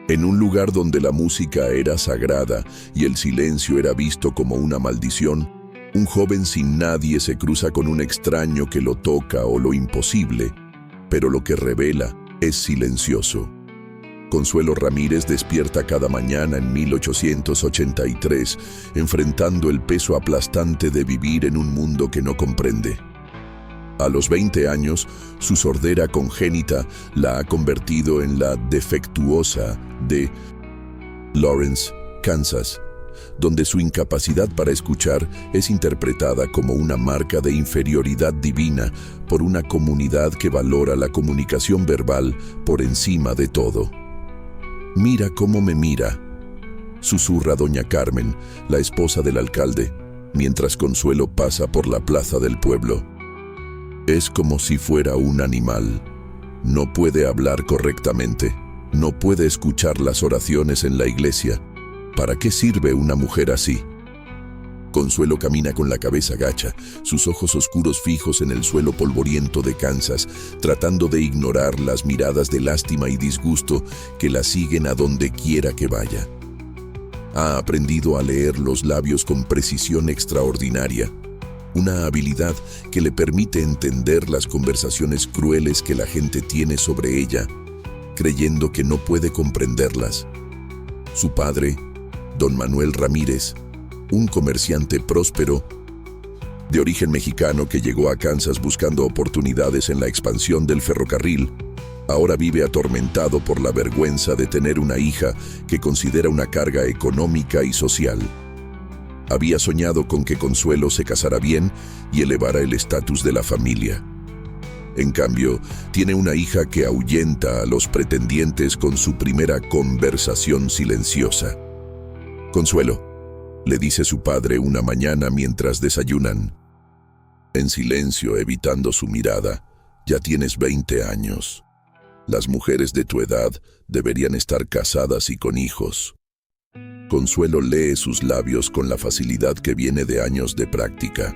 En un lugar donde la música era sagrada y el silencio era visto como una maldición, un joven sin nadie se cruza con un extraño que lo toca o lo imposible, pero lo que revela es silencioso. Consuelo Ramírez despierta cada mañana en 1883, enfrentando el peso aplastante de vivir en un mundo que no comprende. A los 20 años, su sordera congénita la ha convertido en la defectuosa de Lawrence, Kansas, donde su incapacidad para escuchar es interpretada como una marca de inferioridad divina por una comunidad que valora la comunicación verbal por encima de todo. «Mira cómo me mira», susurra doña Carmen, la esposa del alcalde, mientras Consuelo pasa por la plaza del pueblo. Es como si fuera un animal. No puede hablar correctamente, no puede escuchar las oraciones en la iglesia. ¿Para qué sirve una mujer así? Consuelo camina con la cabeza gacha, sus ojos oscuros fijos en el suelo polvoriento de Kansas, tratando de ignorar las miradas de lástima y disgusto que la siguen a donde quiera que vaya. Ha aprendido a leer los labios con precisión extraordinaria, una habilidad que le permite entender las conversaciones crueles que la gente tiene sobre ella, creyendo que no puede comprenderlas. Su padre, don Manuel Ramírez, un comerciante próspero, de origen mexicano que llegó a Kansas buscando oportunidades en la expansión del ferrocarril, ahora vive atormentado por la vergüenza de tener una hija que considera una carga económica y social. Había soñado con que Consuelo se casara bien y elevara el estatus de la familia. En cambio, tiene una hija que ahuyenta a los pretendientes con su primera conversación silenciosa. «Consuelo», le dice su padre una mañana mientras desayunan. En silencio, evitando su mirada, «Ya tienes 20 años. Las mujeres de tu edad deberían estar casadas y con hijos». Consuelo lee sus labios con la facilidad que viene de años de práctica,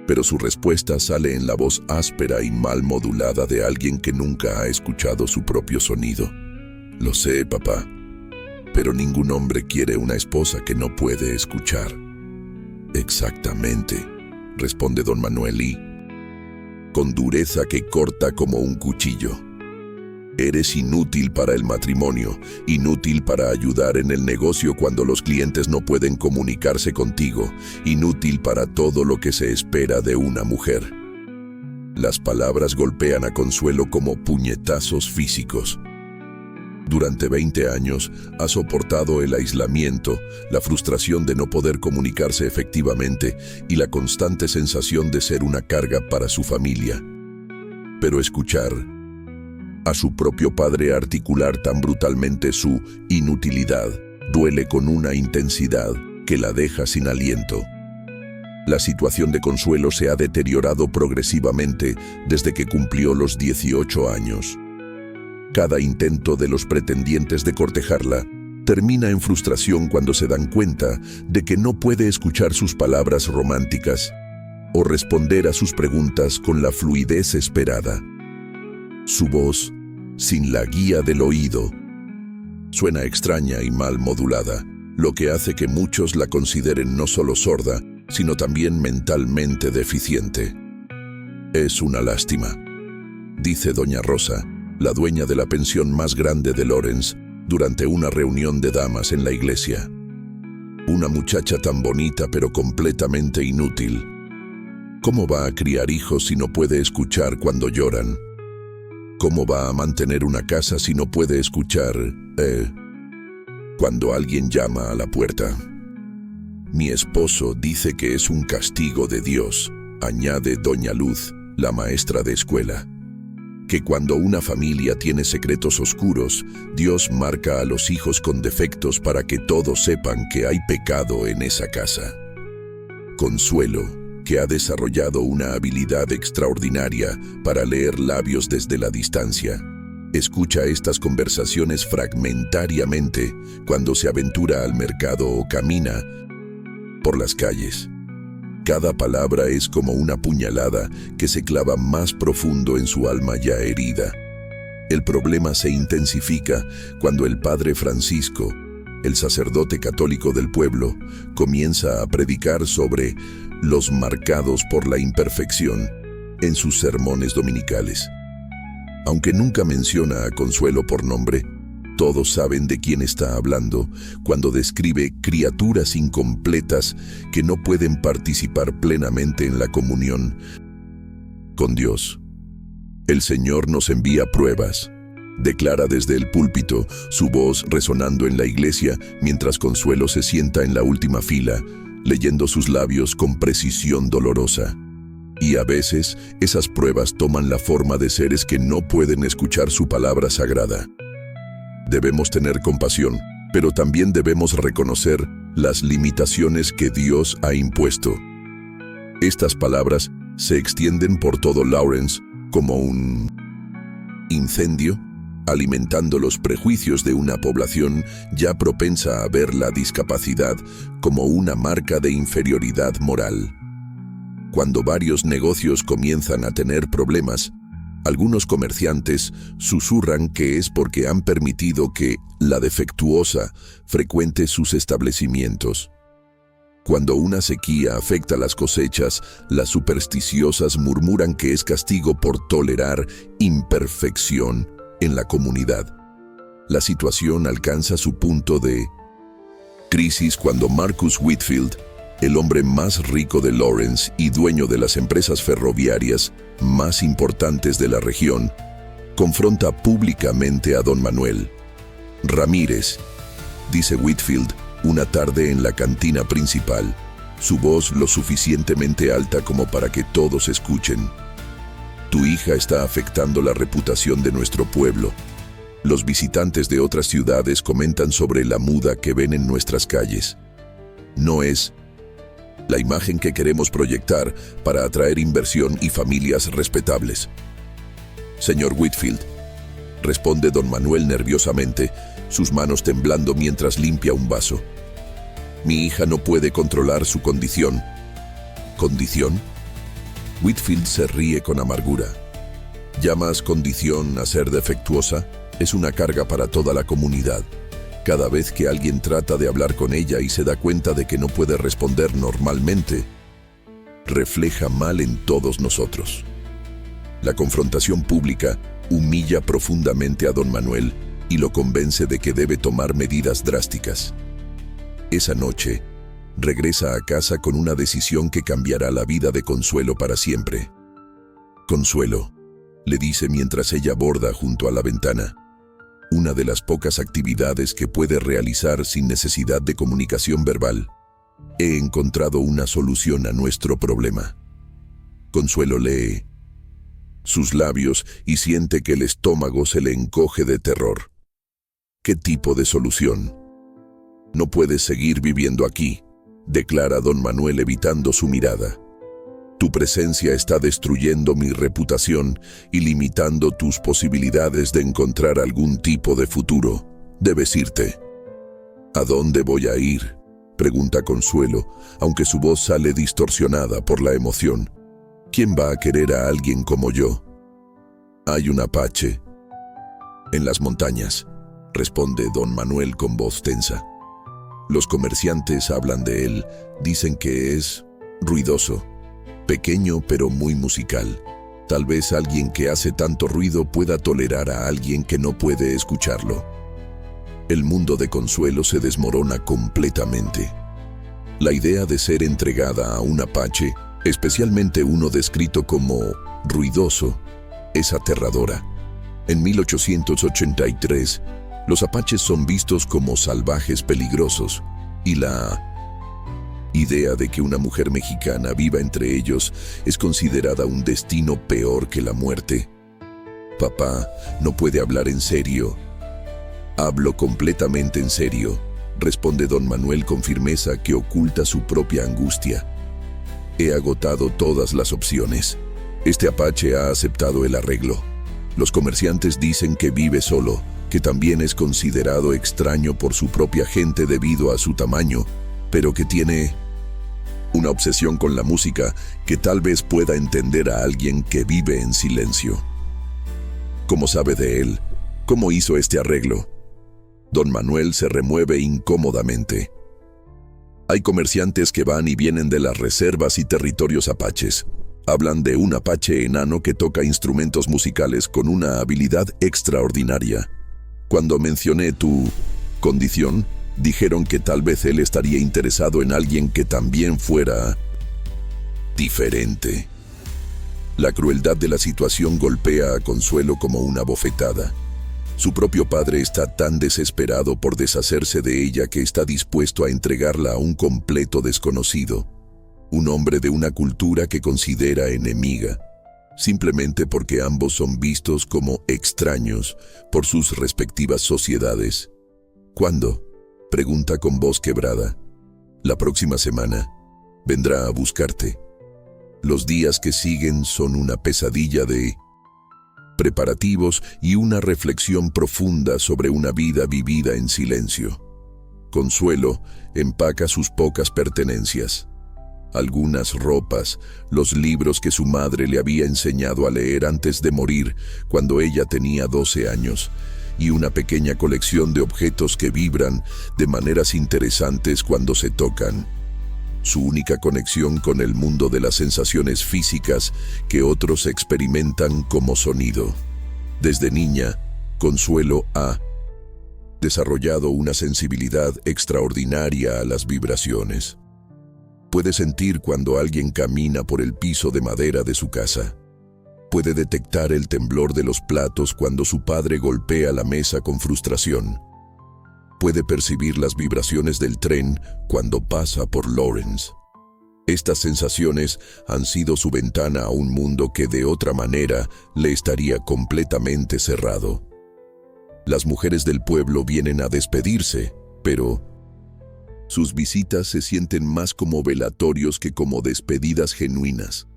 pero su respuesta sale en la voz áspera y mal modulada de alguien que nunca ha escuchado su propio sonido. «Lo sé, papá, pero ningún hombre quiere una esposa que no puede escuchar». «Exactamente», responde don Manuel y, con dureza que corta como un cuchillo, «eres inútil para el matrimonio, inútil para ayudar en el negocio cuando los clientes no pueden comunicarse contigo, inútil para todo lo que se espera de una mujer». Las palabras golpean a Consuelo como puñetazos físicos. Durante 20 años ha soportado el aislamiento, la frustración de no poder comunicarse efectivamente y la constante sensación de ser una carga para su familia. Pero escuchar a su propio padre articular tan brutalmente su inutilidad duele con una intensidad que la deja sin aliento. La situación de Consuelo se ha deteriorado progresivamente desde que cumplió los 18 años. Cada intento de los pretendientes de cortejarla termina en frustración cuando se dan cuenta de que no puede escuchar sus palabras románticas o responder a sus preguntas con la fluidez esperada. Su voz, sin la guía del oído, suena extraña y mal modulada, lo que hace que muchos la consideren no solo sorda, sino también mentalmente deficiente. «Es una lástima», dice doña Rosa, la dueña de la pensión más grande de Lawrence, durante una reunión de damas en la iglesia. «Una muchacha tan bonita pero completamente inútil. ¿Cómo va a criar hijos si no puede escuchar cuando lloran? ¿Cómo va a mantener una casa si no puede escuchar, cuando alguien llama a la puerta? Mi esposo dice que es un castigo de Dios», añade doña Luz, la maestra de escuela, «que cuando una familia tiene secretos oscuros, Dios marca a los hijos con defectos para que todos sepan que hay pecado en esa casa». Consuelo, que ha desarrollado una habilidad extraordinaria para leer labios desde la distancia, escucha estas conversaciones fragmentariamente cuando se aventura al mercado o camina por las calles. Cada palabra es como una puñalada que se clava más profundo en su alma ya herida. El problema se intensifica cuando el padre Francisco, el sacerdote católico del pueblo, comienza a predicar sobre los marcados por la imperfección en sus sermones dominicales. Aunque nunca menciona a Consuelo por nombre, todos saben de quién está hablando cuando describe criaturas incompletas que no pueden participar plenamente en la comunión con Dios. El Señor nos envía pruebas, declara desde el púlpito, su voz resonando en la iglesia mientras Consuelo se sienta en la última fila, leyendo sus labios con precisión dolorosa. Y a veces, esas pruebas toman la forma de seres que no pueden escuchar su palabra sagrada. Debemos tener compasión, pero también debemos reconocer las limitaciones que Dios ha impuesto. Estas palabras se extienden por todo Lawrence como un incendio, alimentando los prejuicios de una población ya propensa a ver la discapacidad como una marca de inferioridad moral. Cuando varios negocios comienzan a tener problemas, algunos comerciantes susurran que es porque han permitido que la defectuosa frecuente sus establecimientos. Cuando una sequía afecta las cosechas, las supersticiosas murmuran que es castigo por tolerar imperfección en la comunidad. La situación alcanza su punto de crisis cuando Marcus Whitfield, el hombre más rico de Lawrence y dueño de las empresas ferroviarias más importantes de la región, confronta públicamente a don Manuel Ramírez, dice Whitfield, una tarde en la cantina principal, su voz lo suficientemente alta como para que todos escuchen. Tu hija está afectando la reputación de nuestro pueblo. Los visitantes de otras ciudades comentan sobre la muda que ven en nuestras calles. No es la imagen que queremos proyectar para atraer inversión y familias respetables. Señor Whitfield, responde don Manuel nerviosamente, sus manos temblando mientras limpia un vaso. Mi hija no puede controlar su condición. ¿Condición? Whitfield se ríe con amargura. ¿Llamas condición a ser defectuosa? Es una carga para toda la comunidad. Cada vez que alguien trata de hablar con ella y se da cuenta de que no puede responder normalmente, refleja mal en todos nosotros. La confrontación pública humilla profundamente a don Manuel y lo convence de que debe tomar medidas drásticas. Esa noche, regresa a casa con una decisión que cambiará la vida de Consuelo para siempre. Consuelo, le dice mientras ella borda junto a la ventana, una de las pocas actividades que puede realizar sin necesidad de comunicación verbal. He encontrado una solución a nuestro problema. Consuelo lee sus labios y siente que el estómago se le encoge de terror. ¿Qué tipo de solución? No puedes seguir viviendo aquí, declara don Manuel evitando su mirada. Tu presencia está destruyendo mi reputación y limitando tus posibilidades de encontrar algún tipo de futuro. Debes irte. ¿A dónde voy a ir?, pregunta Consuelo, aunque su voz sale distorsionada por la emoción. ¿Quién va a querer a alguien como yo? Hay un apache en las montañas, responde don Manuel con voz tensa. Los comerciantes hablan de él, dicen que es ruidoso, pequeño pero muy musical. Tal vez alguien que hace tanto ruido pueda tolerar a alguien que no puede escucharlo. El mundo de Consuelo se desmorona completamente. La idea de ser entregada a un apache, especialmente uno descrito como ruidoso, es aterradora. En 1883, los apaches son vistos como salvajes peligrosos, y la idea de que una mujer mexicana viva entre ellos es considerada un destino peor que la muerte. Papá no puede hablar en serio. Hablo completamente en serio, responde don Manuel con firmeza que oculta su propia angustia. He agotado todas las opciones. Este apache ha aceptado el arreglo. Los comerciantes dicen que vive solo, que también es considerado extraño por su propia gente debido a su tamaño, pero que tiene una obsesión con la música que tal vez pueda entender a alguien que vive en silencio. ¿Cómo sabe de él? ¿Cómo hizo este arreglo? Don Manuel se remueve incómodamente. Hay comerciantes que van y vienen de las reservas y territorios apaches. Hablan de un apache enano que toca instrumentos musicales con una habilidad extraordinaria. Cuando mencioné tu condición, dijeron que tal vez él estaría interesado en alguien que también fuera diferente. La crueldad de la situación golpea a Consuelo como una bofetada. Su propio padre está tan desesperado por deshacerse de ella que está dispuesto a entregarla a un completo desconocido, un hombre de una cultura que considera enemiga, simplemente porque ambos son vistos como extraños por sus respectivas sociedades. ¿Cuándo?, pregunta con voz quebrada. La próxima semana. Vendrá a buscarte. Los días que siguen son una pesadilla de preparativos y una reflexión profunda sobre una vida vivida en silencio. Consuelo empaca sus pocas pertenencias. Algunas ropas, los libros que su madre le había enseñado a leer antes de morir cuando ella tenía 12 años, y una pequeña colección de objetos que vibran de maneras interesantes cuando se tocan. Su única conexión con el mundo de las sensaciones físicas que otros experimentan como sonido. Desde niña, Consuelo ha desarrollado una sensibilidad extraordinaria a las vibraciones. Puede sentir cuando alguien camina por el piso de madera de su casa. Puede detectar el temblor de los platos cuando su padre golpea la mesa con frustración. Puede percibir las vibraciones del tren cuando pasa por Lawrence. Estas sensaciones han sido su ventana a un mundo que de otra manera le estaría completamente cerrado. Las mujeres del pueblo vienen a despedirse, pero sus visitas se sienten más como velatorios que como despedidas genuinas.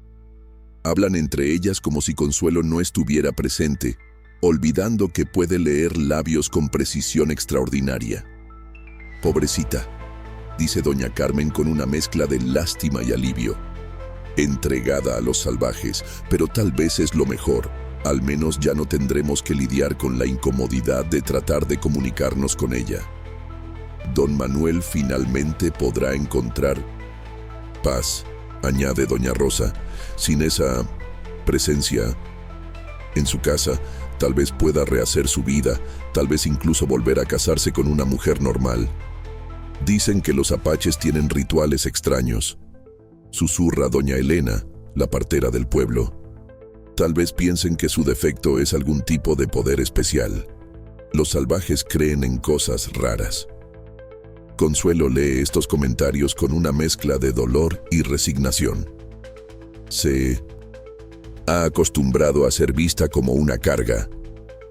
Hablan entre ellas como si Consuelo no estuviera presente, olvidando que puede leer labios con precisión extraordinaria. «Pobrecita», dice doña Carmen con una mezcla de lástima y alivio. «Entregada a los salvajes, pero tal vez es lo mejor. Al menos ya no tendremos que lidiar con la incomodidad de tratar de comunicarnos con ella. Don Manuel finalmente podrá encontrar paz», añade doña Rosa. «Sin esa presencia en su casa, tal vez pueda rehacer su vida, tal vez incluso volver a casarse con una mujer normal». «Dicen que los apaches tienen rituales extraños», susurra doña Elena, la partera del pueblo. «Tal vez piensen que su defecto es algún tipo de poder especial. Los salvajes creen en cosas raras». Consuelo lee estos comentarios con una mezcla de dolor y resignación. Se ha acostumbrado a ser vista como una carga,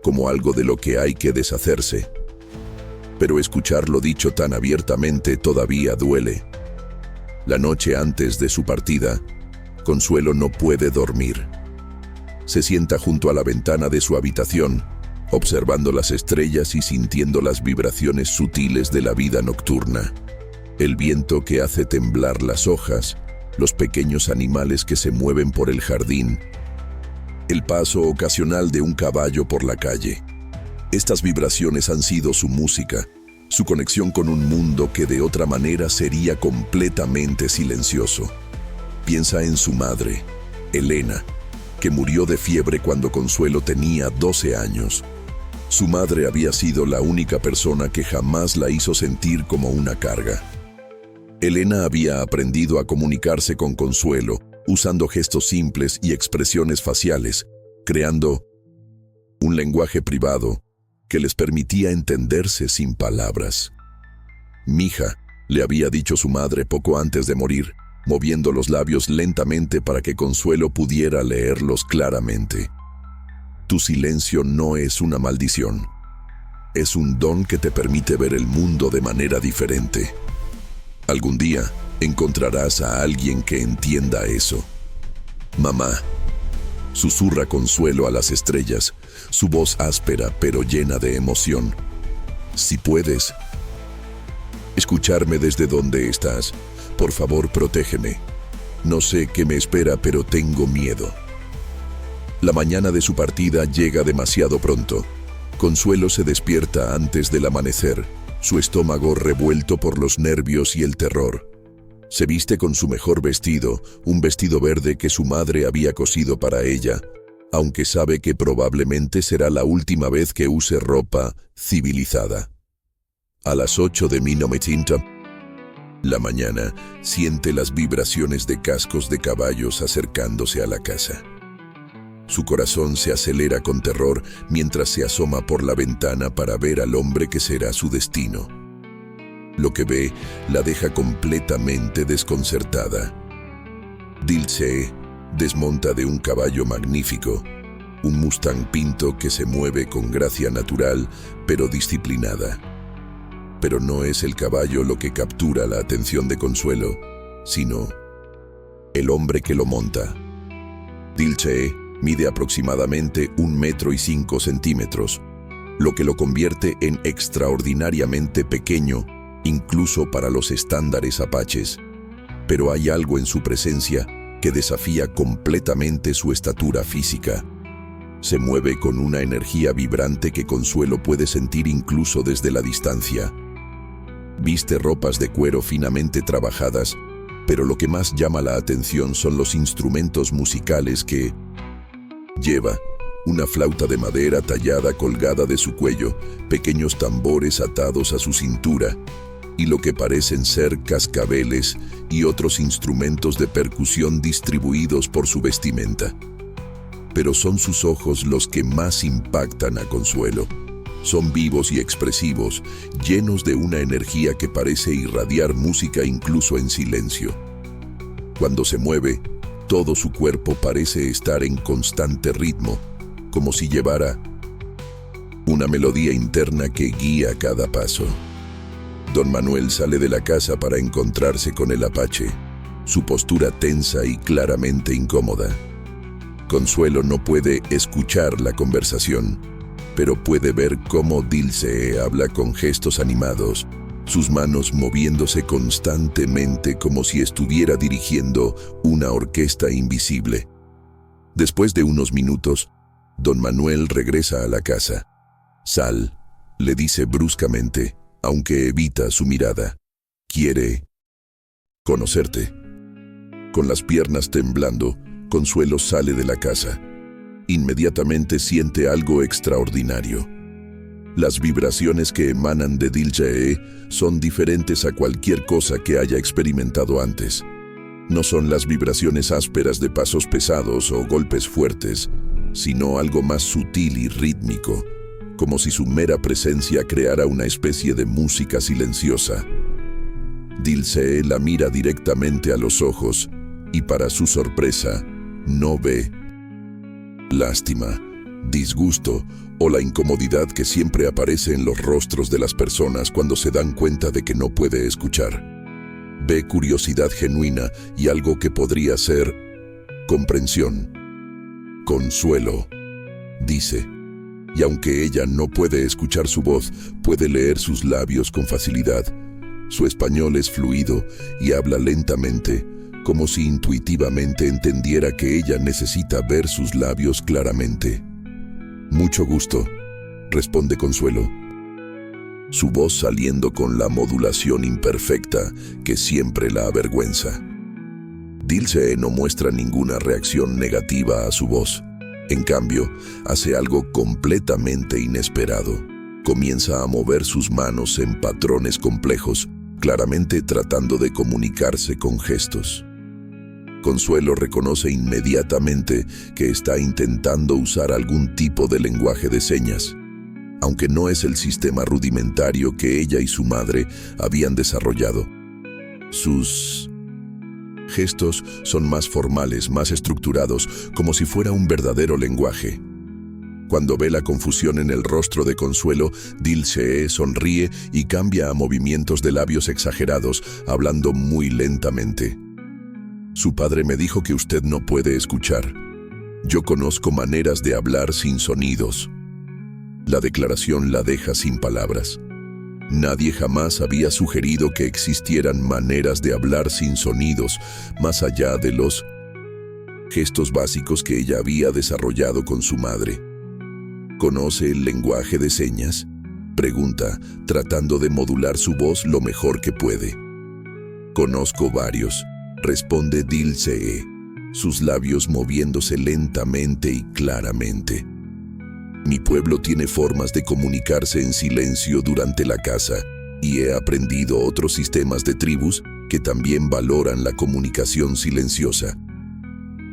como algo de lo que hay que deshacerse. Pero escucharlo dicho tan abiertamente todavía duele. La noche antes de su partida, Consuelo no puede dormir. Se sienta junto a la ventana de su habitación, observando las estrellas y sintiendo las vibraciones sutiles de la vida nocturna. El viento que hace temblar las hojas, los pequeños animales que se mueven por el jardín, el paso ocasional de un caballo por la calle. Estas vibraciones han sido su música, su conexión con un mundo que de otra manera sería completamente silencioso. Piensa en su madre, Elena, que murió de fiebre cuando Consuelo tenía 12 años. Su madre había sido la única persona que jamás la hizo sentir como una carga. Elena había aprendido a comunicarse con Consuelo, usando gestos simples y expresiones faciales, creando un lenguaje privado que les permitía entenderse sin palabras. «Mija», le había dicho su madre poco antes de morir, moviendo los labios lentamente para que Consuelo pudiera leerlos claramente. «Tu silencio no es una maldición. Es un don que te permite ver el mundo de manera diferente. Algún día encontrarás a alguien que entienda eso». «Mamá», susurra Consuelo a las estrellas, su voz áspera pero llena de emoción. «Si puedes escucharme desde donde estás, por favor protégeme. No sé qué me espera, pero tengo miedo». La mañana de su partida llega demasiado pronto. Consuelo se despierta antes del amanecer, su estómago revuelto por los nervios y el terror. Se viste con su mejor vestido, un vestido verde que su madre había cosido para ella, aunque sabe que probablemente será la última vez que use ropa civilizada. A las 8 de la mañana, siente las vibraciones de cascos de caballos acercándose a la casa. Su corazón se acelera con terror mientras se asoma por la ventana para ver al hombre que será su destino. Lo que ve la deja completamente desconcertada. Dilce desmonta de un caballo magnífico, un Mustang Pinto que se mueve con gracia natural pero disciplinada. Pero no es el caballo lo que captura la atención de Consuelo, sino el hombre que lo monta. Dilce mide aproximadamente 1,5 metros, lo que lo convierte en extraordinariamente pequeño, incluso para los estándares apaches. Pero hay algo en su presencia que desafía completamente su estatura física. Se mueve con una energía vibrante que Consuelo puede sentir incluso desde la distancia. Viste ropas de cuero finamente trabajadas, pero lo que más llama la atención son los instrumentos musicales que lleva. Una flauta de madera tallada colgada de su cuello, pequeños tambores atados a su cintura, y lo que parecen ser cascabeles y otros instrumentos de percusión distribuidos por su vestimenta. Pero son sus ojos los que más impactan a Consuelo. Son vivos y expresivos, llenos de una energía que parece irradiar música incluso en silencio. Cuando se mueve, todo su cuerpo parece estar en constante ritmo, como si llevara una melodía interna que guía cada paso. Don Manuel sale de la casa para encontrarse con el apache, su postura tensa y claramente incómoda. Consuelo no puede escuchar la conversación, pero puede ver cómo Dilce habla con gestos animados, sus manos moviéndose constantemente como si estuviera dirigiendo una orquesta invisible. Después de unos minutos, Don Manuel regresa a la casa. «Sal», le dice bruscamente, aunque evita su mirada. «Quiere conocerte». Con las piernas temblando, Consuelo sale de la casa. Inmediatamente siente algo extraordinario. Las vibraciones que emanan de Dilce son diferentes a cualquier cosa que haya experimentado antes. No son las vibraciones ásperas de pasos pesados o golpes fuertes, sino algo más sutil y rítmico, como si su mera presencia creara una especie de música silenciosa. Dilce la mira directamente a los ojos y, para su sorpresa, no ve lástima, disgusto o la incomodidad que siempre aparece en los rostros de las personas cuando se dan cuenta de que no puede escuchar. Ve curiosidad genuina y algo que podría ser comprensión. «Consuelo», dice, y aunque ella no puede escuchar su voz, puede leer sus labios con facilidad. Su español es fluido y habla lentamente, como si intuitivamente entendiera que ella necesita ver sus labios claramente. «Mucho gusto», responde Consuelo, su voz saliendo con la modulación imperfecta que siempre la avergüenza. Dilce no muestra ninguna reacción negativa a su voz. En cambio, hace algo completamente inesperado. Comienza a mover sus manos en patrones complejos, claramente tratando de comunicarse con gestos. Consuelo reconoce inmediatamente que está intentando usar algún tipo de lenguaje de señas, aunque no es el sistema rudimentario que ella y su madre habían desarrollado. Sus gestos son más formales, más estructurados, como si fuera un verdadero lenguaje. Cuando ve la confusión en el rostro de Consuelo, Dilce sonríe y cambia a movimientos de labios exagerados, hablando muy lentamente. «Su padre me dijo que usted no puede escuchar. Yo conozco maneras de hablar sin sonidos». La declaración la deja sin palabras. Nadie jamás había sugerido que existieran maneras de hablar sin sonidos, más allá de los gestos básicos que ella había desarrollado con su madre. ¿Conoce el lenguaje de señas?, pregunta, tratando de modular su voz lo mejor que puede. Conozco varios, responde Dilsee, sus labios moviéndose lentamente y claramente. Mi pueblo tiene formas de comunicarse en silencio durante la caza, y he aprendido otros sistemas de tribus que también valoran la comunicación silenciosa.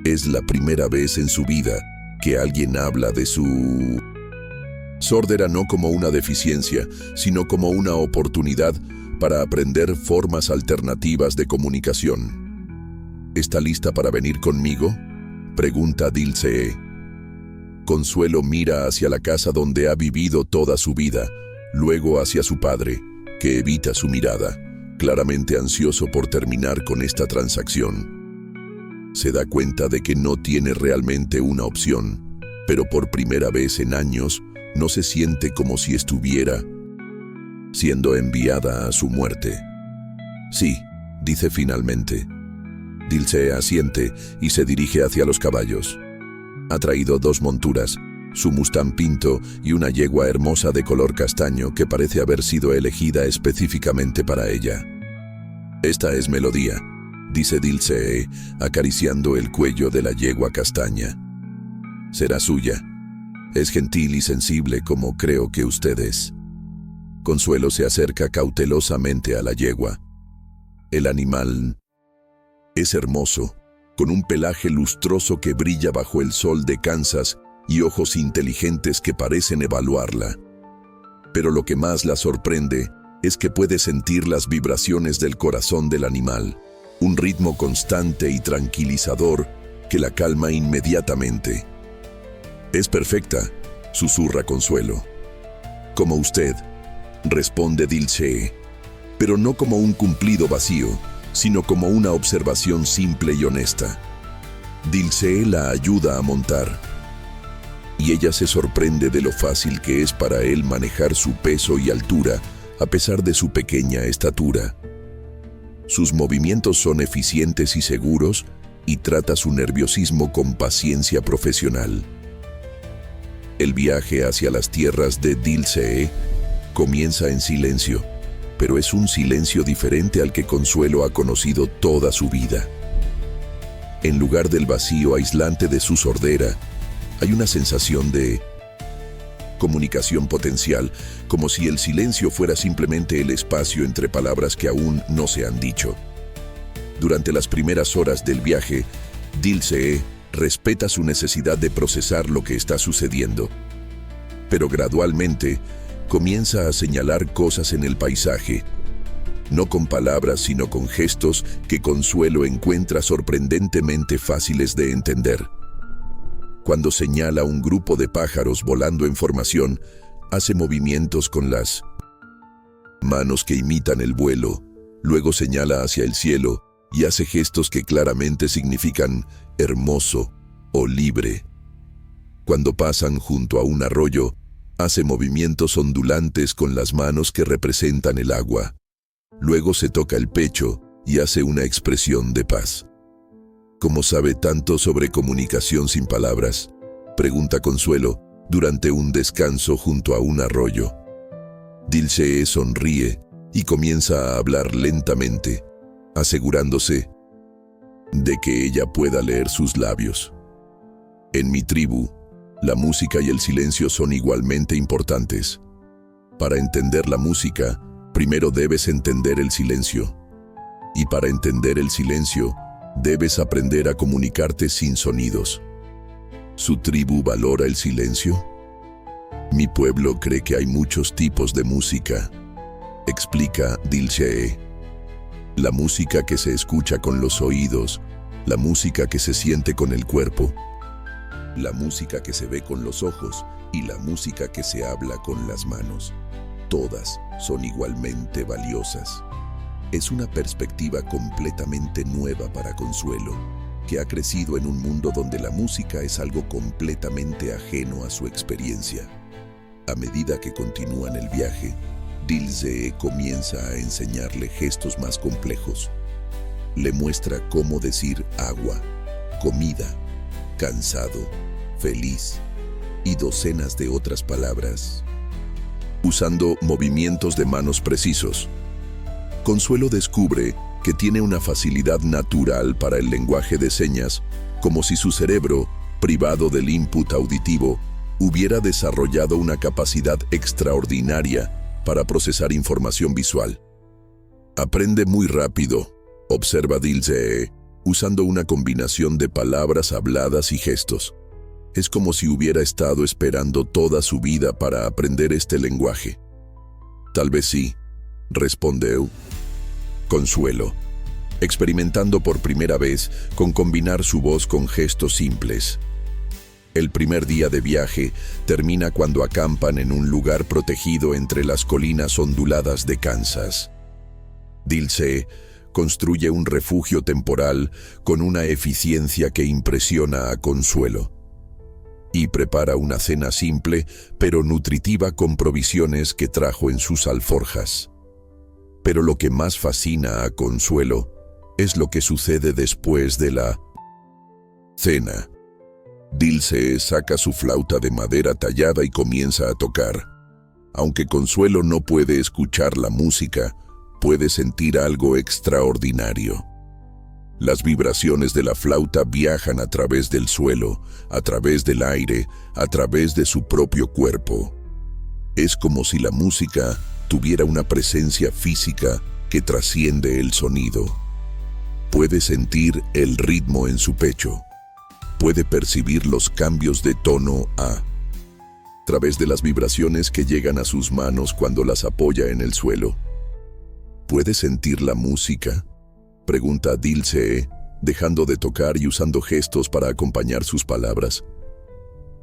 Es la primera vez en su vida que alguien habla de su sordera no como una deficiencia, sino como una oportunidad para aprender formas alternativas de comunicación. ¿Está lista para venir conmigo?, pregunta Dilsee. Consuelo mira hacia la casa donde ha vivido toda su vida, luego hacia su padre, que evita su mirada, claramente ansioso por terminar con esta transacción. Se da cuenta de que no tiene realmente una opción, pero por primera vez en años no se siente como si estuviera siendo enviada a su muerte. Sí, dice finalmente. Dilsee asiente y se dirige hacia los caballos. Ha traído 2 monturas, su Mustang Pinto y una yegua hermosa de color castaño que parece haber sido elegida específicamente para ella. Esta es Melodía, dice Dilsee, acariciando el cuello de la yegua castaña. Será suya. Es gentil y sensible como creo que usted es. Consuelo se acerca cautelosamente a la yegua. El animal es hermoso, con un pelaje lustroso que brilla bajo el sol de Kansas y ojos inteligentes que parecen evaluarla. Pero lo que más la sorprende es que puede sentir las vibraciones del corazón del animal, un ritmo constante y tranquilizador que la calma inmediatamente. Es perfecta, susurra Consuelo. Como usted, responde Dilsee, pero no como un cumplido vacío, sino como una observación simple y honesta. Dilsee la ayuda a montar, y ella se sorprende de lo fácil que es para él manejar su peso y altura, a pesar de su pequeña estatura. Sus movimientos son eficientes y seguros, y trata su nerviosismo con paciencia profesional. El viaje hacia las tierras de Dilsee comienza en silencio, pero es un silencio diferente al que Consuelo ha conocido toda su vida. En lugar del vacío aislante de su sordera, hay una sensación de comunicación potencial, como si el silencio fuera simplemente el espacio entre palabras que aún no se han dicho. Durante las primeras horas del viaje, Dilsee respeta su necesidad de procesar lo que está sucediendo, pero gradualmente comienza a señalar cosas en el paisaje, no con palabras sino con gestos que Consuelo encuentra sorprendentemente fáciles de entender. Cuando señala un grupo de pájaros volando en formación, hace movimientos con las manos que imitan el vuelo, luego señala hacia el cielo y hace gestos que claramente significan hermoso o libre. Cuando pasan junto a un arroyo, hace movimientos ondulantes con las manos que representan el agua. Luego se toca el pecho y hace una expresión de paz. ¿Cómo sabe tanto sobre comunicación sin palabras?, pregunta Consuelo durante un descanso junto a un arroyo. Dilsee sonríe y comienza a hablar lentamente, asegurándose de que ella pueda leer sus labios. En mi tribu, la música y el silencio son igualmente importantes. Para entender la música, primero debes entender el silencio. Y para entender el silencio, debes aprender a comunicarte sin sonidos. ¿Su tribu valora el silencio? Mi pueblo cree que hay muchos tipos de música, explica Dilsee. La música que se escucha con los oídos, la música que se siente con el cuerpo, la música que se ve con los ojos y la música que se habla con las manos. Todas son igualmente valiosas. Es una perspectiva completamente nueva para Consuelo, que ha crecido en un mundo donde la música es algo completamente ajeno a su experiencia. A medida que continúan el viaje, Dilsee comienza a enseñarle gestos más complejos. Le muestra cómo decir agua, comida cansado, feliz y docenas de otras palabras, usando movimientos de manos precisos. Consuelo descubre que tiene una facilidad natural para el lenguaje de señas, como si su cerebro, privado del input auditivo, hubiera desarrollado una capacidad extraordinaria para procesar información visual. Aprende muy rápido, observa Dilthey, usando una combinación de palabras habladas y gestos. Es como si hubiera estado esperando toda su vida para aprender este lenguaje. Tal vez sí, responde Consuelo, experimentando por primera vez con combinar su voz con gestos simples. El primer día de viaje termina cuando acampan en un lugar protegido entre las colinas onduladas de Kansas. Dilthey construye un refugio temporal con una eficiencia que impresiona a Consuelo, y prepara una cena simple pero nutritiva con provisiones que trajo en sus alforjas. Pero lo que más fascina a Consuelo es lo que sucede después de la cena. Dilthey saca su flauta de madera tallada y comienza a tocar. Aunque Consuelo no puede escuchar la música, puede sentir algo extraordinario. Las vibraciones de la flauta viajan a través del suelo, a través del aire, a través de su propio cuerpo. Es como si la música tuviera una presencia física que trasciende el sonido. Puede sentir el ritmo en su pecho. Puede percibir los cambios de tono a través de las vibraciones que llegan a sus manos cuando las apoya en el suelo. ¿Puede sentir la música?, pregunta Dilthey, dejando de tocar y usando gestos para acompañar sus palabras.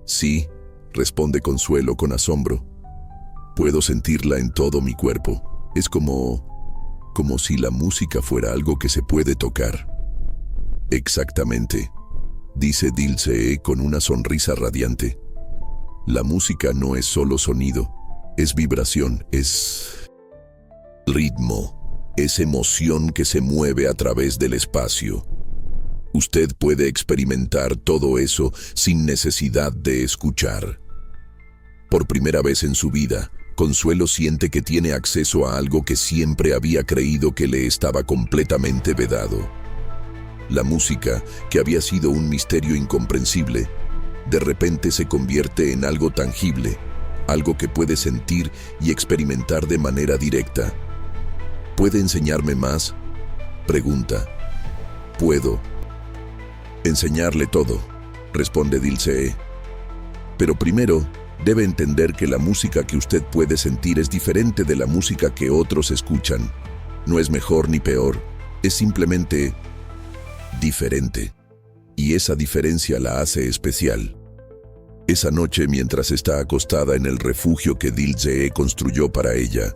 Sí, responde Consuelo con asombro. Puedo sentirla en todo mi cuerpo. Es como si la música fuera algo que se puede tocar. Exactamente, dice Dilthey con una sonrisa radiante. La música no es solo sonido, es vibración, es ritmo. Es emoción que se mueve a través del espacio. Usted puede experimentar todo eso sin necesidad de escuchar. Por primera vez en su vida, Consuelo siente que tiene acceso a algo que siempre había creído que le estaba completamente vedado. La música, que había sido un misterio incomprensible, de repente se convierte en algo tangible, algo que puede sentir y experimentar de manera directa. ¿Puede enseñarme más?, pregunta. Puedo enseñarle todo, responde Dilthey. Pero primero, debe entender que la música que usted puede sentir es diferente de la música que otros escuchan. No es mejor ni peor, es simplemente diferente. Y esa diferencia la hace especial. Esa noche, mientras está acostada en el refugio que Dilthey construyó para ella,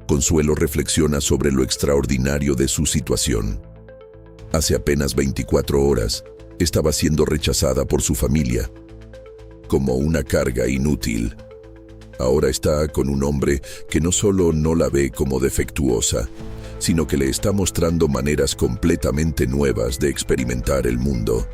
Consuelo reflexiona sobre lo extraordinario de su situación. Hace apenas 24 horas, estaba siendo rechazada por su familia, como una carga inútil. Ahora está con un hombre que no solo no la ve como defectuosa, sino que le está mostrando maneras completamente nuevas de experimentar el mundo.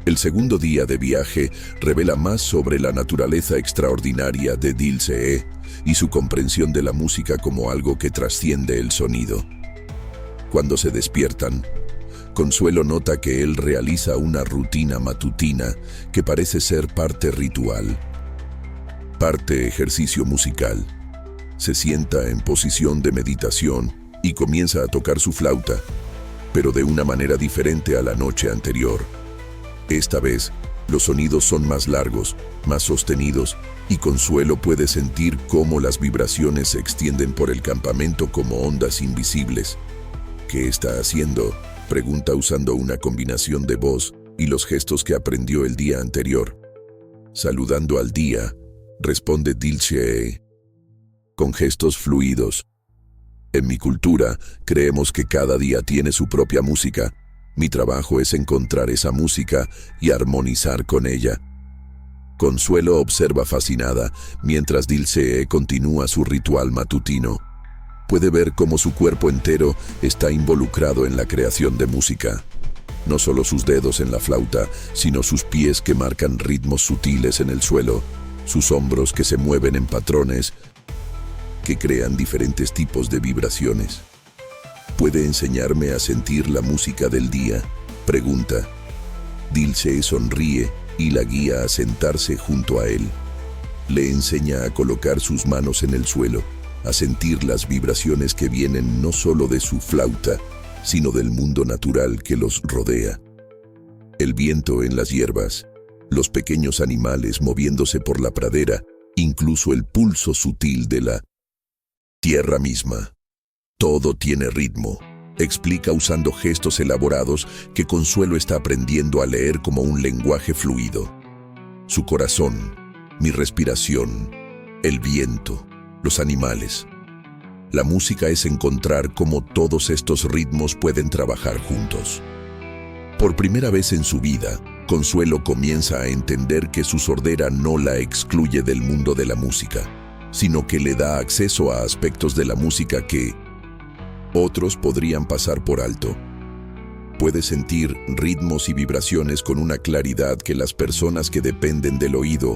El segundo día de viaje revela más sobre la naturaleza extraordinaria de Dilthey y su comprensión de la música como algo que trasciende el sonido. Cuando se despiertan, Consuelo nota que él realiza una rutina matutina que parece ser parte ritual, parte ejercicio musical. Se sienta en posición de meditación y comienza a tocar su flauta, pero de una manera diferente a la noche anterior. Esta vez, los sonidos son más largos, más sostenidos, y Consuelo puede sentir cómo las vibraciones se extienden por el campamento como ondas invisibles. ¿Qué está haciendo?, pregunta usando una combinación de voz y los gestos que aprendió el día anterior. Saludando al día, responde Dilthey, con gestos fluidos. En mi cultura, creemos que cada día tiene su propia música. Mi trabajo es encontrar esa música y armonizar con ella. Consuelo observa fascinada mientras Dilthey continúa su ritual matutino. Puede ver cómo su cuerpo entero está involucrado en la creación de música. No solo sus dedos en la flauta, sino sus pies que marcan ritmos sutiles en el suelo, sus hombros que se mueven en patrones que crean diferentes tipos de vibraciones. ¿Puede enseñarme a sentir la música del día?, pregunta. Dilce sonríe y la guía a sentarse junto a él. Le enseña a colocar sus manos en el suelo, a sentir las vibraciones que vienen no solo de su flauta, sino del mundo natural que los rodea. El viento en las hierbas, los pequeños animales moviéndose por la pradera, incluso el pulso sutil de la tierra misma. Todo tiene ritmo, explica usando gestos elaborados que Consuelo está aprendiendo a leer como un lenguaje fluido. Su corazón, mi respiración, el viento, los animales. La música es encontrar cómo todos estos ritmos pueden trabajar juntos. Por primera vez en su vida, Consuelo comienza a entender que su sordera no la excluye del mundo de la música, sino que le da acceso a aspectos de la música que otros podrían pasar por alto. Puede sentir ritmos y vibraciones con una claridad que las personas que dependen del oído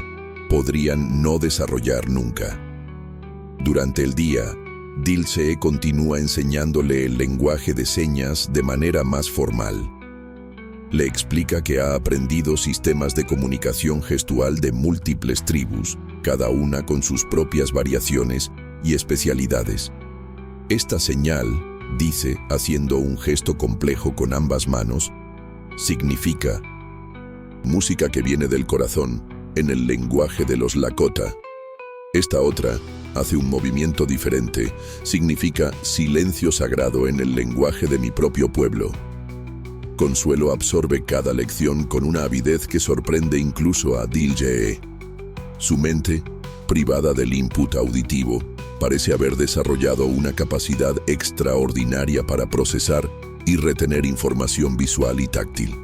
podrían no desarrollar nunca. Durante el día, Dilce continúa enseñándole el lenguaje de señas de manera más formal. Le explica que ha aprendido sistemas de comunicación gestual de múltiples tribus, cada una con sus propias variaciones y especialidades. Esta señal, dice, haciendo un gesto complejo con ambas manos, significa música que viene del corazón en el lenguaje de los Lakota. Esta otra hace un movimiento diferente, significa silencio sagrado en el lenguaje de mi propio pueblo. Consuelo absorbe cada lección con una avidez que sorprende incluso a Dilce. Su mente, privada del input auditivo, parece haber desarrollado una capacidad extraordinaria para procesar y retener información visual y táctil.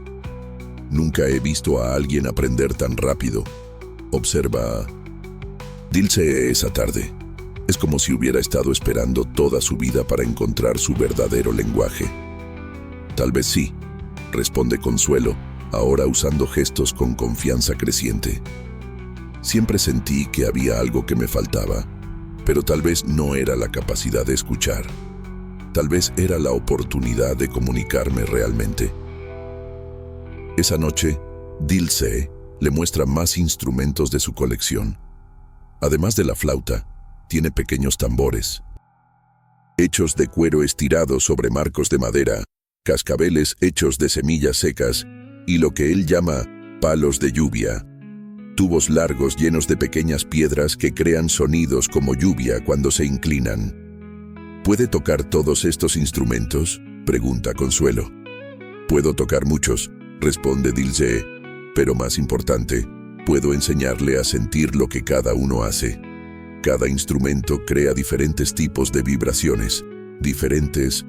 Nunca he visto a alguien aprender tan rápido, observa Dilce esa tarde. Es como si hubiera estado esperando toda su vida para encontrar su verdadero lenguaje. Tal vez sí, responde Consuelo, ahora usando gestos con confianza creciente. Siempre sentí que había algo que me faltaba, pero tal vez no era la capacidad de escuchar. Tal vez era la oportunidad de comunicarme realmente. Esa noche, Dilce le muestra más instrumentos de su colección. Además de la flauta, tiene pequeños tambores, hechos de cuero estirado sobre marcos de madera, cascabeles hechos de semillas secas y lo que él llama palos de lluvia, tubos largos llenos de pequeñas piedras que crean sonidos como lluvia cuando se inclinan. ¿Puede tocar todos estos instrumentos?, pregunta Consuelo. Puedo tocar muchos, responde Dilce, pero más importante, puedo enseñarle a sentir lo que cada uno hace. Cada instrumento crea diferentes tipos de vibraciones, diferentes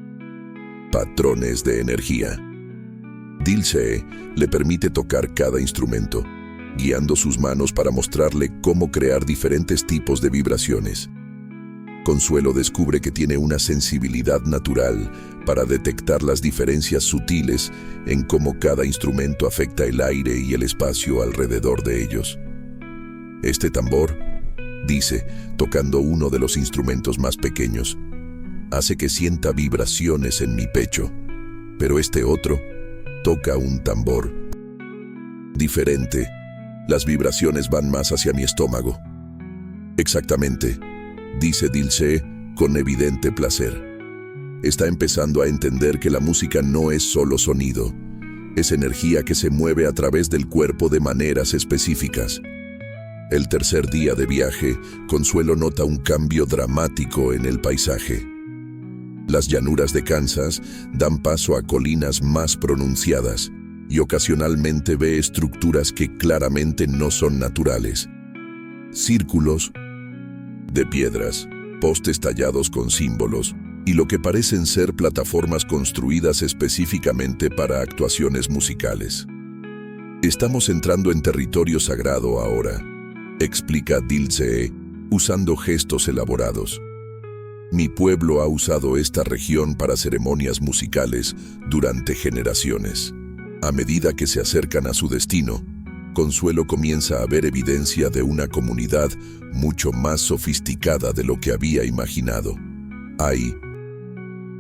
patrones de energía. Dilce le permite tocar cada instrumento, guiando sus manos para mostrarle cómo crear diferentes tipos de vibraciones. Consuelo descubre que tiene una sensibilidad natural para detectar las diferencias sutiles en cómo cada instrumento afecta el aire y el espacio alrededor de ellos. Este tambor, dice, tocando uno de los instrumentos más pequeños, hace que sienta vibraciones en mi pecho, pero este otro toca un tambor diferente. Las vibraciones van más hacia mi estómago. Exactamente, dice Dilce con evidente placer. Está empezando a entender que la música no es solo sonido, es energía que se mueve a través del cuerpo de maneras específicas. El tercer día de viaje, Consuelo nota un cambio dramático en el paisaje. Las llanuras de Kansas dan paso a colinas más pronunciadas y ocasionalmente ve estructuras que claramente no son naturales. Círculos de piedras, postes tallados con símbolos y lo que parecen ser plataformas construidas específicamente para actuaciones musicales. Estamos entrando en territorio sagrado ahora, explica Dilce, usando gestos elaborados. Mi pueblo ha usado esta región para ceremonias musicales durante generaciones. A medida que se acercan a su destino, Consuelo comienza a ver evidencia de una comunidad mucho más sofisticada de lo que había imaginado. Hay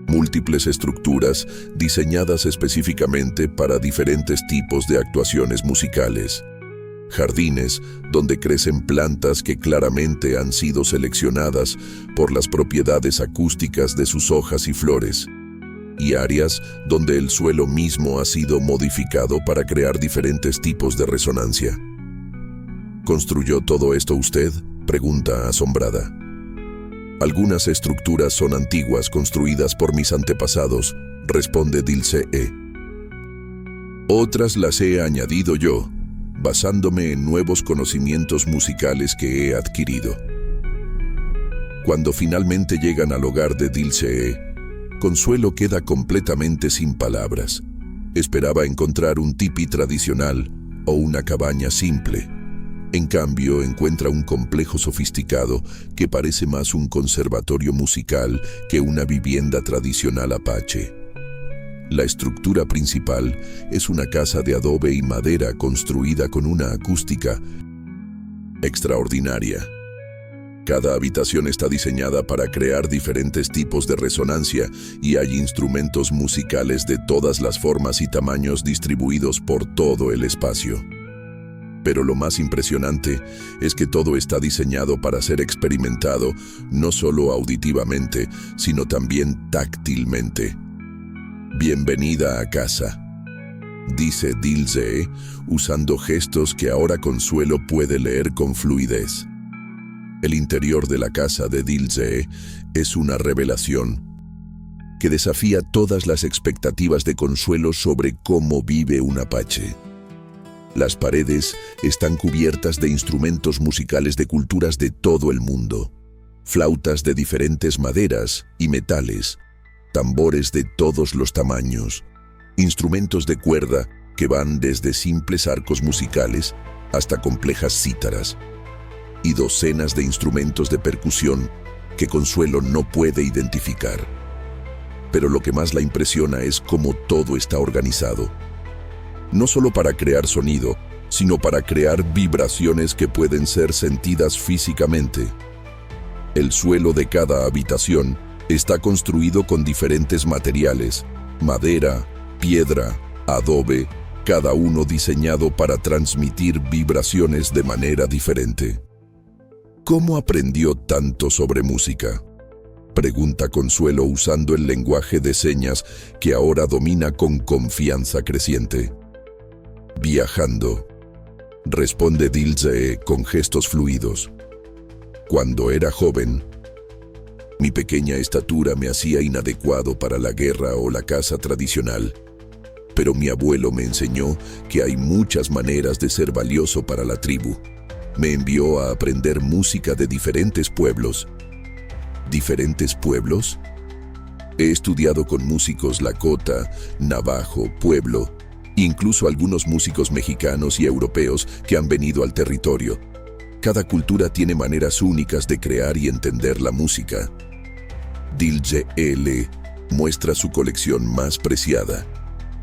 múltiples estructuras diseñadas específicamente para diferentes tipos de actuaciones musicales. Jardines donde crecen plantas que claramente han sido seleccionadas por las propiedades acústicas de sus hojas y flores. Y áreas donde el suelo mismo ha sido modificado para crear diferentes tipos de resonancia. ¿Construyó todo esto usted?, pregunta asombrada. Algunas estructuras son antiguas, construidas por mis antepasados, responde Dilce. Otras las he añadido yo, basándome en nuevos conocimientos musicales que he adquirido. Cuando finalmente llegan al hogar de Dilce, Consuelo queda completamente sin palabras. Esperaba encontrar un tipi tradicional o una cabaña simple. En cambio, encuentra un complejo sofisticado que parece más un conservatorio musical que una vivienda tradicional apache. La estructura principal es una casa de adobe y madera construida con una acústica extraordinaria. Cada habitación está diseñada para crear diferentes tipos de resonancia y hay instrumentos musicales de todas las formas y tamaños distribuidos por todo el espacio. Pero lo más impresionante es que todo está diseñado para ser experimentado no solo auditivamente, sino también táctilmente. Bienvenida a casa, dice Dilce, usando gestos que ahora Consuelo puede leer con fluidez. El interior de la casa de Dilce es una revelación que desafía todas las expectativas de Consuelo sobre cómo vive un apache. Las paredes están cubiertas de instrumentos musicales de culturas de todo el mundo, flautas de diferentes maderas y metales, tambores de todos los tamaños, instrumentos de cuerda que van desde simples arcos musicales hasta complejas cítaras, y docenas de instrumentos de percusión que Consuelo no puede identificar. Pero lo que más la impresiona es cómo todo está organizado. No solo para crear sonido, sino para crear vibraciones que pueden ser sentidas físicamente. El suelo de cada habitación está construido con diferentes materiales: madera, piedra, adobe, cada uno diseñado para transmitir vibraciones de manera diferente. ¿Cómo aprendió tanto sobre música?, pregunta Consuelo usando el lenguaje de señas que ahora domina con confianza creciente. Viajando, responde Dilce con gestos fluidos. Cuando era joven, mi pequeña estatura me hacía inadecuado para la guerra o la caza tradicional, pero mi abuelo me enseñó que hay muchas maneras de ser valioso para la tribu. Me envió a aprender música de diferentes pueblos. ¿Diferentes pueblos? He estudiado con músicos Lakota, Navajo, Pueblo, incluso algunos músicos mexicanos y europeos que han venido al territorio. Cada cultura tiene maneras únicas de crear y entender la música. Dilce muestra su colección más preciada,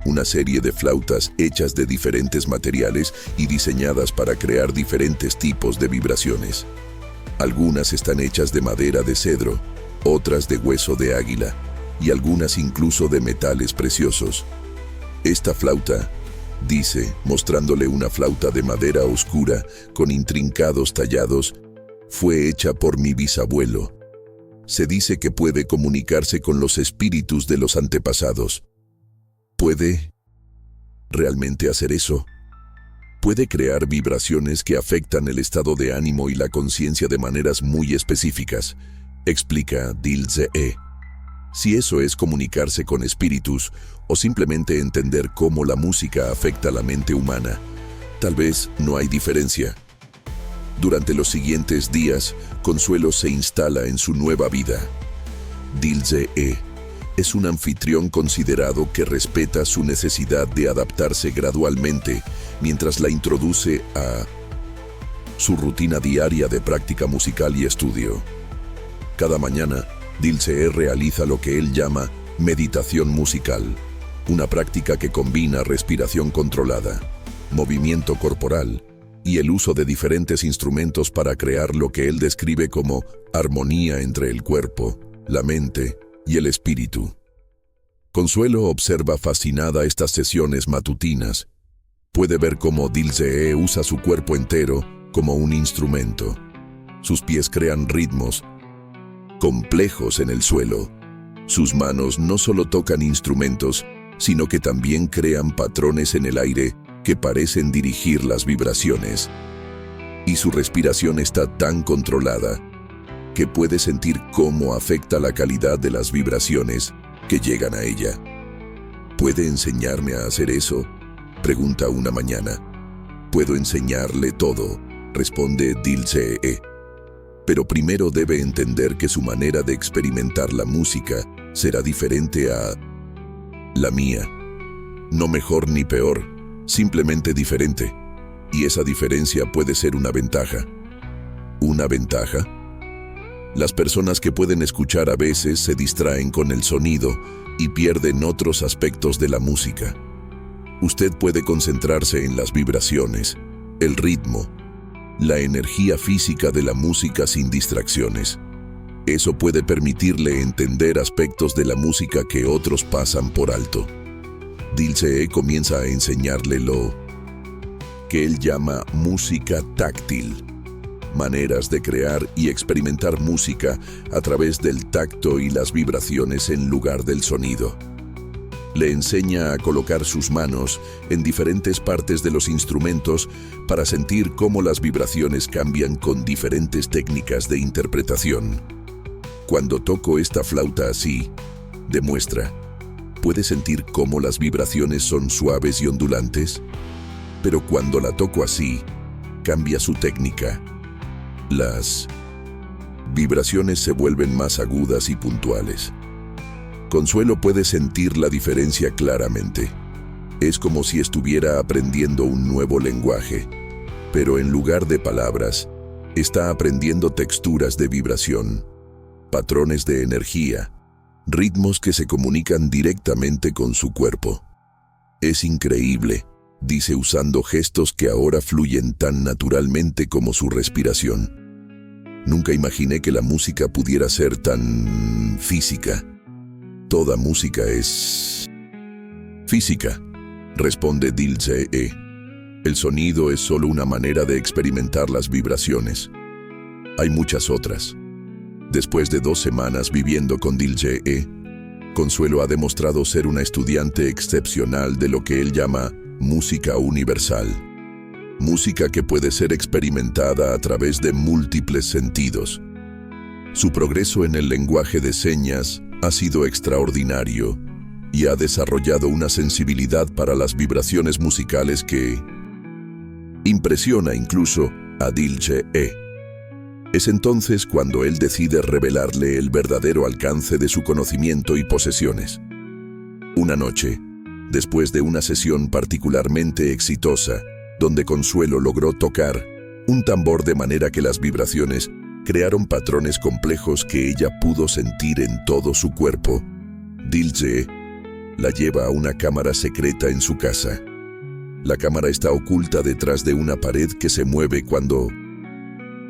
una serie de flautas hechas de diferentes materiales y diseñadas para crear diferentes tipos de vibraciones. Algunas están hechas de madera de cedro, otras de hueso de águila, y algunas incluso de metales preciosos. Esta flauta, dice, mostrándole una flauta de madera oscura con intrincados tallados, fue hecha por mi bisabuelo. Se dice que puede comunicarse con los espíritus de los antepasados. ¿Puede realmente hacer eso? Puede crear vibraciones que afectan el estado de ánimo y la conciencia de maneras muy específicas, explica Dilce. Si eso es comunicarse con espíritus o simplemente entender cómo la música afecta a la mente humana, tal vez no hay diferencia. Durante los siguientes días, Consuelo se instala en su nueva vida. Dilce es un anfitrión considerado que respeta su necesidad de adaptarse gradualmente mientras la introduce a su rutina diaria de práctica musical y estudio. Cada mañana, Dilce realiza lo que él llama meditación musical. una práctica que combina respiración controlada, movimiento corporal y el uso de diferentes instrumentos para crear lo que él describe como armonía entre el cuerpo, la mente y el espíritu. Consuelo observa fascinada estas sesiones matutinas. Puede ver cómo Dilshee usa su cuerpo entero como un instrumento. Sus pies crean ritmos complejos en el suelo. Sus manos no solo tocan instrumentos, sino que también crean patrones en el aire que parecen dirigir las vibraciones. Y su respiración está tan controlada que puede sentir cómo afecta la calidad de las vibraciones que llegan a ella. ¿Puede enseñarme a hacer eso?, pregunta una mañana. Puedo enseñarle todo, responde Dilshee. Pero primero debe entender que su manera de experimentar la música será diferente a la mía. No mejor ni peor, simplemente diferente. Y esa diferencia puede ser una ventaja. ¿Una ventaja? Las personas que pueden escuchar a veces se distraen con el sonido y pierden otros aspectos de la música. Usted puede concentrarse en las vibraciones, el ritmo, la energía física de la música sin distracciones. Eso puede permitirle entender aspectos de la música que otros pasan por alto. Dilshee comienza a enseñarle lo que él llama música táctil, maneras de crear y experimentar música a través del tacto y las vibraciones en lugar del sonido. Le enseña a colocar sus manos en diferentes partes de los instrumentos para sentir cómo las vibraciones cambian con diferentes técnicas de interpretación. Cuando toco esta flauta así, demuestra, ¿puede sentir cómo las vibraciones son suaves y ondulantes? Pero cuando la toco así, cambia su técnica. Las vibraciones se vuelven más agudas y puntuales. Consuelo puede sentir la diferencia claramente. Es como si estuviera aprendiendo un nuevo lenguaje, pero en lugar de palabras, está aprendiendo texturas de vibración, patrones de energía, ritmos que se comunican directamente con su cuerpo. Es increíble, dice usando gestos que ahora fluyen tan naturalmente como su respiración. Nunca imaginé que la música pudiera ser tan física. Toda música es física, responde Dilshee. El sonido es solo una manera de experimentar las vibraciones. Hay muchas otras. Después de 2 semanas viviendo con Dilshee, Consuelo ha demostrado ser una estudiante excepcional de lo que él llama música universal. Música que puede ser experimentada a través de múltiples sentidos. Su progreso en el lenguaje de señas ha sido extraordinario y ha desarrollado una sensibilidad para las vibraciones musicales que impresiona incluso a Dilshee. Es entonces cuando él decide revelarle el verdadero alcance de su conocimiento y posesiones. Una noche, después de una sesión particularmente exitosa, donde Consuelo logró tocar un tambor de manera que las vibraciones crearon patrones complejos que ella pudo sentir en todo su cuerpo, Dilshee la lleva a una cámara secreta en su casa. La cámara está oculta detrás de una pared que se mueve cuando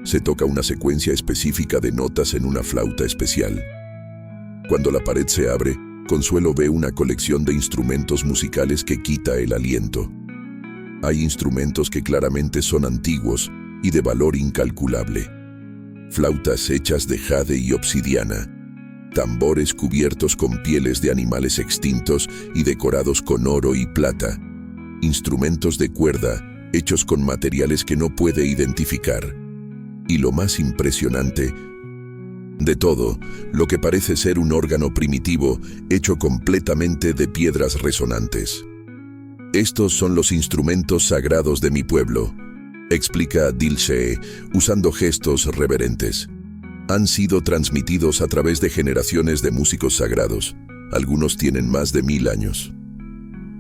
se toca una secuencia específica de notas en una flauta especial. Cuando la pared se abre, Consuelo ve una colección de instrumentos musicales que quita el aliento. Hay instrumentos que claramente son antiguos y de valor incalculable. Flautas hechas de jade y obsidiana, tambores cubiertos con pieles de animales extintos y decorados con oro y plata, instrumentos de cuerda hechos con materiales que no puede identificar. Y lo más impresionante de todo, lo que parece ser un órgano primitivo hecho completamente de piedras resonantes. Estos son los instrumentos sagrados de mi pueblo, explica Dilshee, usando gestos reverentes. Han sido transmitidos a través de generaciones de músicos sagrados. Algunos tienen más de 1000 años.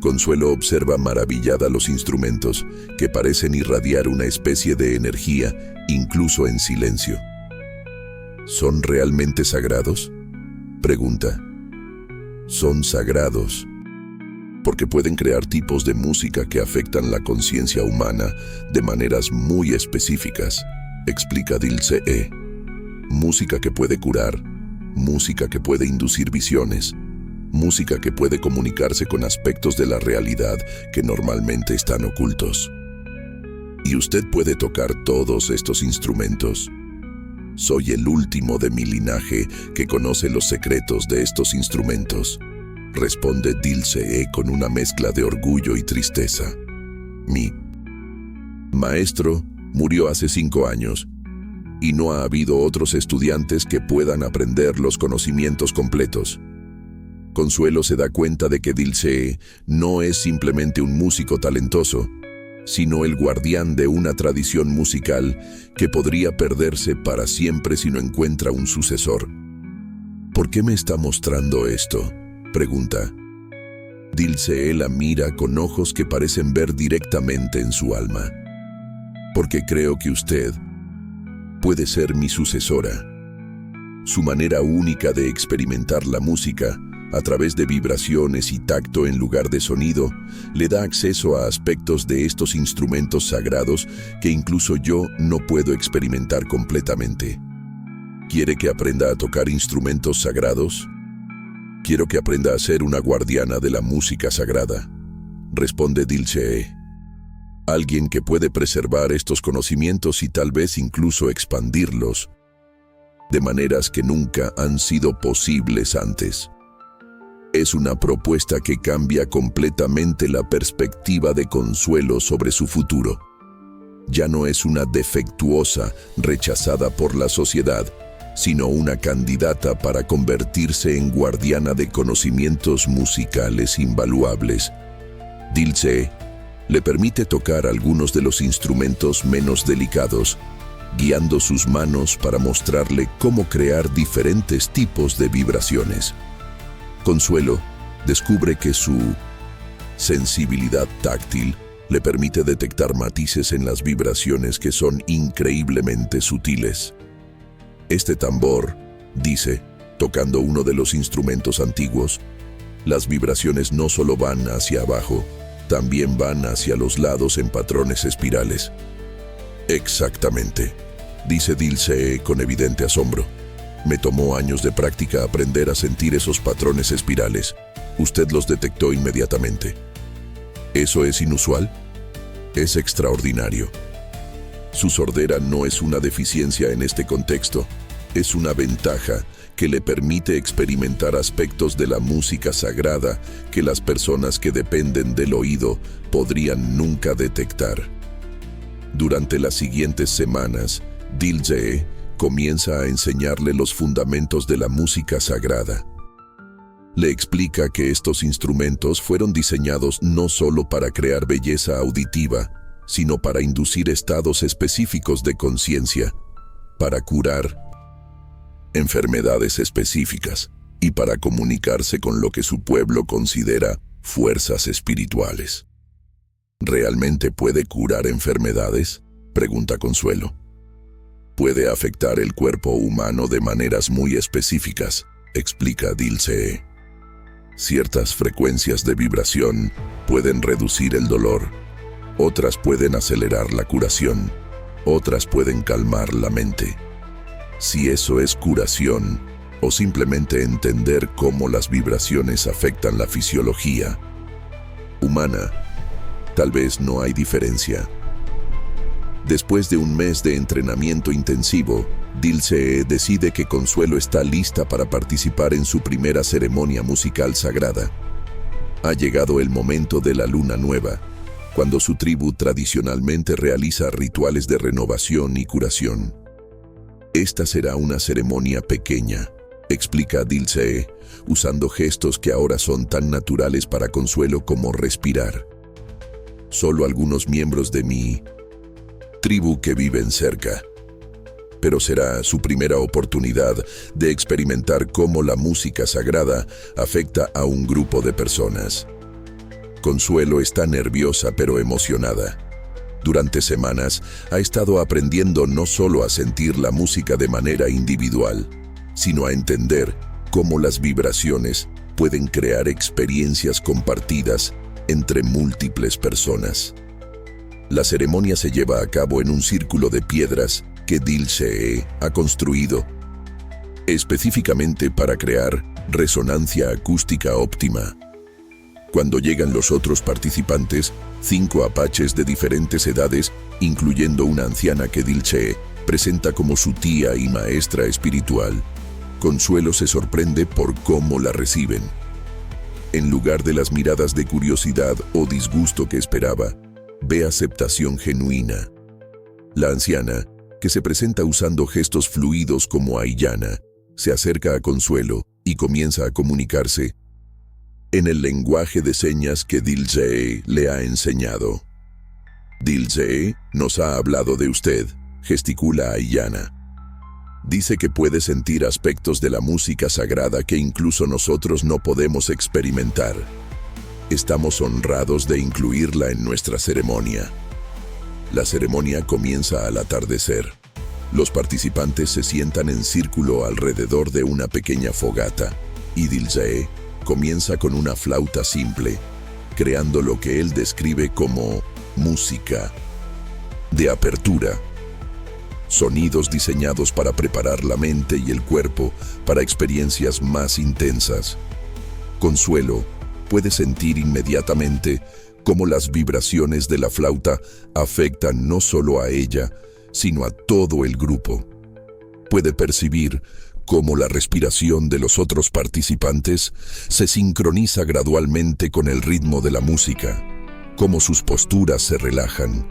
Consuelo observa maravillada los instrumentos, que parecen irradiar una especie de energía, incluso en silencio. ¿Son realmente sagrados?, pregunta. Son sagrados, porque pueden crear tipos de música que afectan la conciencia humana de maneras muy específicas, explica Dilthey. Música que puede curar, música que puede inducir visiones, música que puede comunicarse con aspectos de la realidad que normalmente están ocultos. Y usted puede tocar todos estos instrumentos. Soy el último de mi linaje que conoce los secretos de estos instrumentos, responde Dilthey con una mezcla de orgullo y tristeza. Mi maestro murió hace 5 años y no ha habido otros estudiantes que puedan aprender los conocimientos completos. Consuelo se da cuenta de que Dilthey no es simplemente un músico talentoso, sino el guardián de una tradición musical que podría perderse para siempre si no encuentra un sucesor. ¿Por qué me está mostrando esto?, pregunta. Dilthey la mira con ojos que parecen ver directamente en su alma. Porque creo que usted puede ser mi sucesora. Su manera única de experimentar la música, a través de vibraciones y tacto en lugar de sonido, le da acceso a aspectos de estos instrumentos sagrados que incluso yo no puedo experimentar completamente. ¿Quiere que aprenda a tocar instrumentos sagrados? Quiero que aprenda a ser una guardiana de la música sagrada, responde Dilthey. Alguien que puede preservar estos conocimientos y tal vez incluso expandirlos de maneras que nunca han sido posibles antes. Es una propuesta que cambia completamente la perspectiva de Consuelo sobre su futuro. Ya no es una defectuosa rechazada por la sociedad, sino una candidata para convertirse en guardiana de conocimientos musicales invaluables. Dilthey le permite tocar algunos de los instrumentos menos delicados, guiando sus manos para mostrarle cómo crear diferentes tipos de vibraciones. Consuelo descubre que su sensibilidad táctil le permite detectar matices en las vibraciones que son increíblemente sutiles. Este tambor, dice, tocando uno de los instrumentos antiguos, las vibraciones no solo van hacia abajo, también van hacia los lados en patrones espirales. Exactamente, dice Dilthey con evidente asombro. Me tomó años de práctica aprender a sentir esos patrones espirales. Usted los detectó inmediatamente. ¿Eso es inusual? Es extraordinario. Su sordera no es una deficiencia en este contexto, es una ventaja que le permite experimentar aspectos de la música sagrada que las personas que dependen del oído podrían nunca detectar. Durante las siguientes semanas, Dilthey comienza a enseñarle los fundamentos de la música sagrada. Le explica que estos instrumentos fueron diseñados no solo para crear belleza auditiva, sino para inducir estados específicos de conciencia, para curar enfermedades específicas y para comunicarse con lo que su pueblo considera fuerzas espirituales. ¿Realmente puede curar enfermedades?, pregunta Consuelo. Puede afectar el cuerpo humano de maneras muy específicas, explica Dilthey. Ciertas frecuencias de vibración pueden reducir el dolor, otras pueden acelerar la curación, otras pueden calmar la mente. Si eso es curación, o simplemente entender cómo las vibraciones afectan la fisiología humana, tal vez no hay diferencia. Después de un mes de entrenamiento intensivo, Dilthey decide que Consuelo está lista para participar en su primera ceremonia musical sagrada. Ha llegado el momento de la luna nueva, cuando su tribu tradicionalmente realiza rituales de renovación y curación. Esta será una ceremonia pequeña, explica Dilthey, usando gestos que ahora son tan naturales para Consuelo como respirar. Solo algunos miembros de mi tribu que viven cerca. Pero será su primera oportunidad de experimentar cómo la música sagrada afecta a un grupo de personas. Consuelo está nerviosa pero emocionada. Durante semanas ha estado aprendiendo no solo a sentir la música de manera individual, sino a entender cómo las vibraciones pueden crear experiencias compartidas entre múltiples personas. La ceremonia se lleva a cabo en un círculo de piedras que Dilse ha construido específicamente para crear resonancia acústica óptima. Cuando llegan los otros participantes, 5 apaches de diferentes edades, incluyendo una anciana que Dilse presenta como su tía y maestra espiritual, Consuelo se sorprende por cómo la reciben. En lugar de las miradas de curiosidad o disgusto que esperaba, ve aceptación genuina. La anciana, que se presenta usando gestos fluidos como Aiyana, se acerca a Consuelo y comienza a comunicarse en el lenguaje de señas que Dilse le ha enseñado. Dilse nos ha hablado de usted, gesticula Aiyana. Dice que puede sentir aspectos de la música sagrada que incluso nosotros no podemos experimentar. Estamos honrados de incluirla en nuestra ceremonia. La ceremonia comienza al atardecer. Los participantes se sientan en círculo alrededor de una pequeña fogata y Dilse comienza con una flauta simple, creando lo que él describe como música de apertura. Sonidos diseñados para preparar la mente y el cuerpo para experiencias más intensas. Consuelo puede sentir inmediatamente cómo las vibraciones de la flauta afectan no solo a ella, sino a todo el grupo. Puede percibir cómo la respiración de los otros participantes se sincroniza gradualmente con el ritmo de la música, cómo sus posturas se relajan,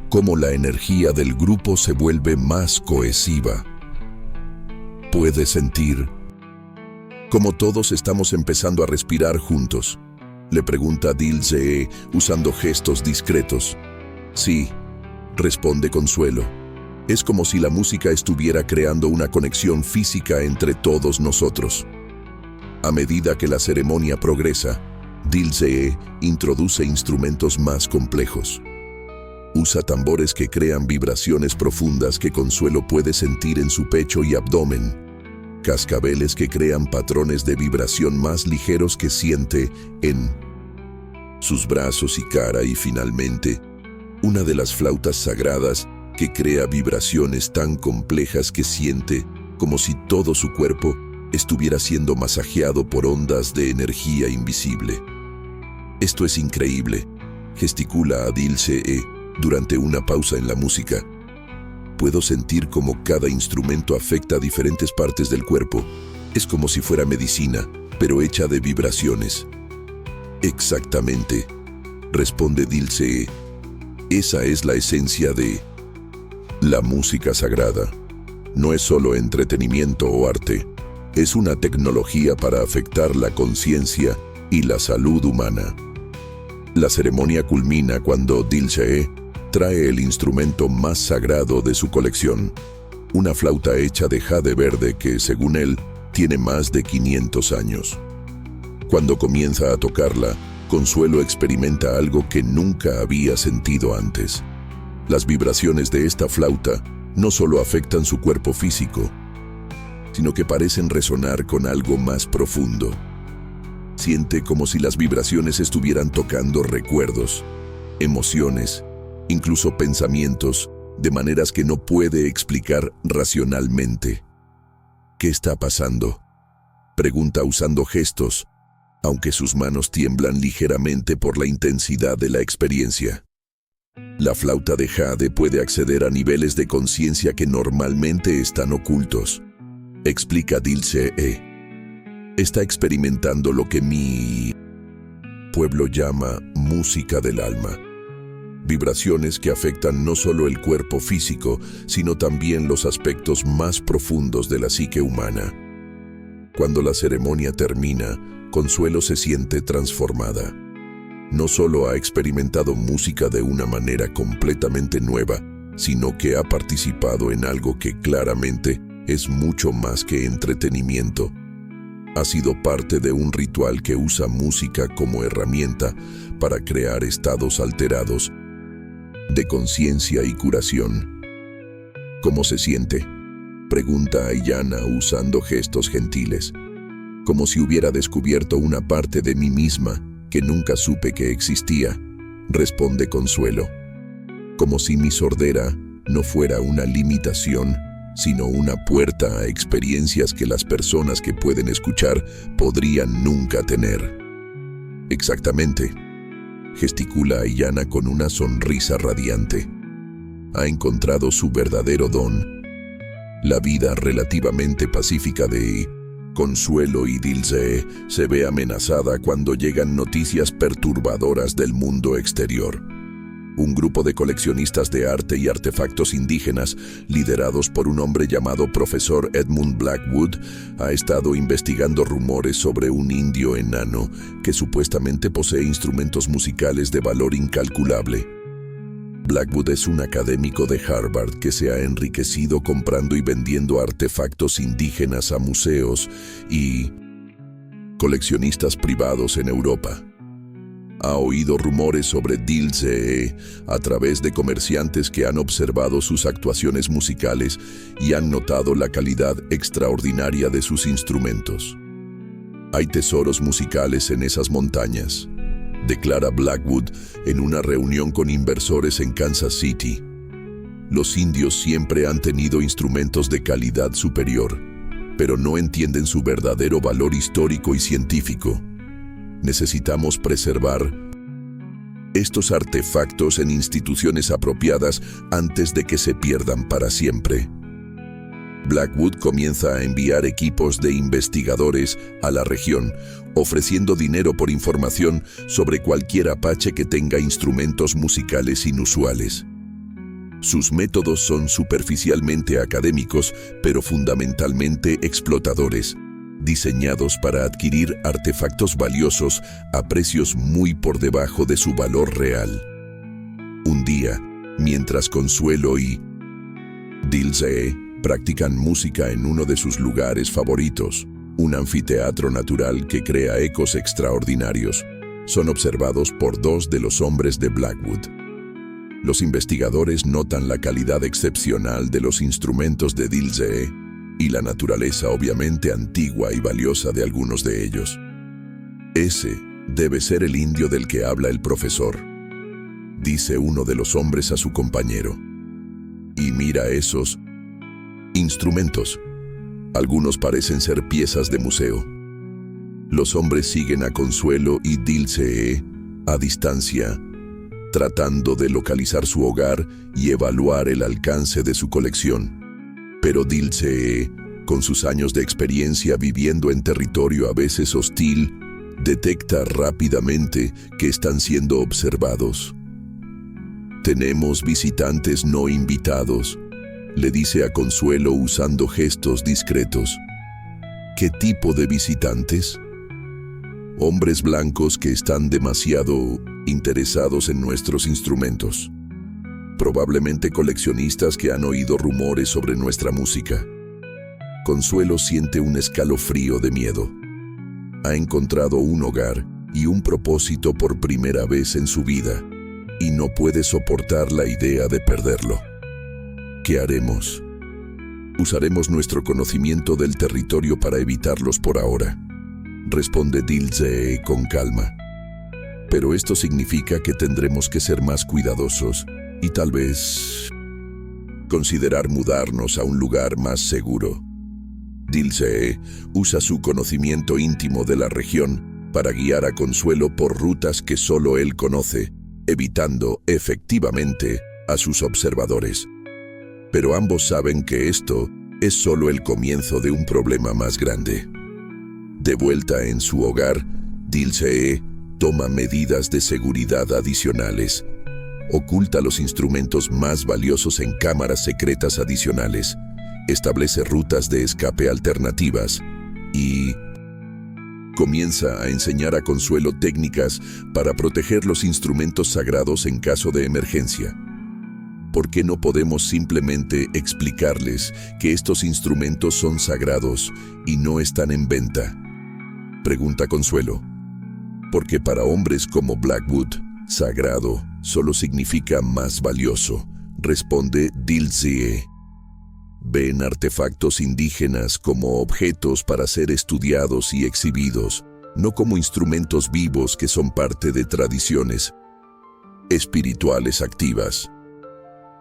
cómo la energía del grupo se vuelve más cohesiva. Puede sentir cómo todos estamos empezando a respirar juntos. Le pregunta Dilse usando gestos discretos. Sí, responde Consuelo. Es como si la música estuviera creando una conexión física entre todos nosotros. A medida que la ceremonia progresa, Dilse introduce instrumentos más complejos. Usa tambores que crean vibraciones profundas que Consuelo puede sentir en su pecho y abdomen. Cascabeles que crean patrones de vibración más ligeros que siente en sus brazos y cara y finalmente, una de las flautas sagradas que crea vibraciones tan complejas que siente como si todo su cuerpo estuviera siendo masajeado por ondas de energía invisible. Esto es increíble, gesticula a Dilse durante una pausa en la música. Puedo sentir cómo cada instrumento afecta a diferentes partes del cuerpo. Es como si fuera medicina, pero hecha de vibraciones. Exactamente, responde Dilse. Esa es la esencia de la música sagrada. No es solo entretenimiento o arte, es una tecnología para afectar la conciencia y la salud humana. La ceremonia culmina cuando Dilse trae el instrumento más sagrado de su colección, una flauta hecha de jade verde que, según él, tiene más de 500 años. Cuando comienza a tocarla, Consuelo experimenta algo que nunca había sentido antes. Las vibraciones de esta flauta no solo afectan su cuerpo físico, sino que parecen resonar con algo más profundo. Siente como si las vibraciones estuvieran tocando recuerdos, emociones, incluso pensamientos, de maneras que no puede explicar racionalmente. ¿Qué está pasando?, pregunta usando gestos, aunque sus manos tiemblan ligeramente por la intensidad de la experiencia. La flauta de jade puede acceder a niveles de conciencia que normalmente están ocultos, explica Dilse. Está experimentando lo que mi pueblo llama música del alma. Vibraciones que afectan no solo el cuerpo físico, sino también los aspectos más profundos de la psique humana. Cuando la ceremonia termina, Consuelo se siente transformada. No solo ha experimentado música de una manera completamente nueva, sino que ha participado en algo que claramente es mucho más que entretenimiento. Ha sido parte de un ritual que usa música como herramienta para crear estados alterados de conciencia y curación. ¿Cómo se siente?, pregunta Aiyana usando gestos gentiles. como si hubiera descubierto una parte de mí misma que nunca supe que existía, responde Consuelo. Como si mi sordera no fuera una limitación, sino una puerta a experiencias que las personas que pueden escuchar podrían nunca tener. Exactamente, gesticula Aiyana con una sonrisa radiante. Ha encontrado su verdadero don. La vida relativamente pacífica de Consuelo y Dilce se ve amenazada cuando llegan noticias perturbadoras del mundo exterior. Un grupo de coleccionistas de arte y artefactos indígenas, liderados por un hombre llamado Profesor Edmund Blackwood, ha estado investigando rumores sobre un indio enano que supuestamente posee instrumentos musicales de valor incalculable. Blackwood es un académico de Harvard que se ha enriquecido comprando y vendiendo artefactos indígenas a museos y coleccionistas privados en Europa. Ha oído rumores sobre Dilce a través de comerciantes que han observado sus actuaciones musicales y han notado la calidad extraordinaria de sus instrumentos. Hay tesoros musicales en esas montañas, declara Blackwood en una reunión con inversores en Kansas City. Los indios siempre han tenido instrumentos de calidad superior, pero no entienden su verdadero valor histórico y científico. Necesitamos preservar estos artefactos en instituciones apropiadas antes de que se pierdan para siempre. Blackwood comienza a enviar equipos de investigadores a la región, ofreciendo dinero por información sobre cualquier apache que tenga instrumentos musicales inusuales. Sus métodos son superficialmente académicos, pero fundamentalmente explotadores, diseñados para adquirir artefactos valiosos a precios muy por debajo de su valor real. Un día, mientras Consuelo y Dilce practican música en uno de sus lugares favoritos, un anfiteatro natural que crea ecos extraordinarios, son observados por dos de los hombres de Blackwood. Los investigadores notan la calidad excepcional de los instrumentos de Dilce y la naturaleza obviamente antigua y valiosa de algunos de ellos. Ese debe ser el indio del que habla el profesor, dice uno de los hombres a su compañero. Y mira esos instrumentos. Algunos parecen ser piezas de museo. Los hombres siguen a Consuelo y Dilce a distancia, tratando de localizar su hogar y evaluar el alcance de su colección. Pero Dilce, con sus años de experiencia viviendo en territorio a veces hostil, detecta rápidamente que están siendo observados. Tenemos visitantes no invitados, le dice a Consuelo usando gestos discretos. ¿Qué tipo de visitantes? Hombres blancos que están demasiado interesados en nuestros instrumentos. Probablemente coleccionistas que han oído rumores sobre nuestra música. Consuelo siente un escalofrío de miedo. Ha encontrado un hogar y un propósito por primera vez en su vida, y no puede soportar la idea de perderlo. ¿Qué haremos? Usaremos nuestro conocimiento del territorio para evitarlos por ahora, responde Dilce con calma. Pero esto significa que tendremos que ser más cuidadosos y tal vez considerar mudarnos a un lugar más seguro. Dilce usa su conocimiento íntimo de la región para guiar a Consuelo por rutas que solo él conoce, evitando efectivamente a sus observadores. Pero ambos saben que esto es solo el comienzo de un problema más grande. De vuelta en su hogar, Dilce toma medidas de seguridad adicionales. Oculta los instrumentos más valiosos en cámaras secretas adicionales, establece rutas de escape alternativas y comienza a enseñar a Consuelo técnicas para proteger los instrumentos sagrados en caso de emergencia. ¿Por qué no podemos simplemente explicarles que estos instrumentos son sagrados y no están en venta? Pregunta Consuelo. Porque para hombres como Blackwood, sagrado solo significa más valioso, responde Dilce. Ven artefactos indígenas como objetos para ser estudiados y exhibidos, no como instrumentos vivos que son parte de tradiciones espirituales activas.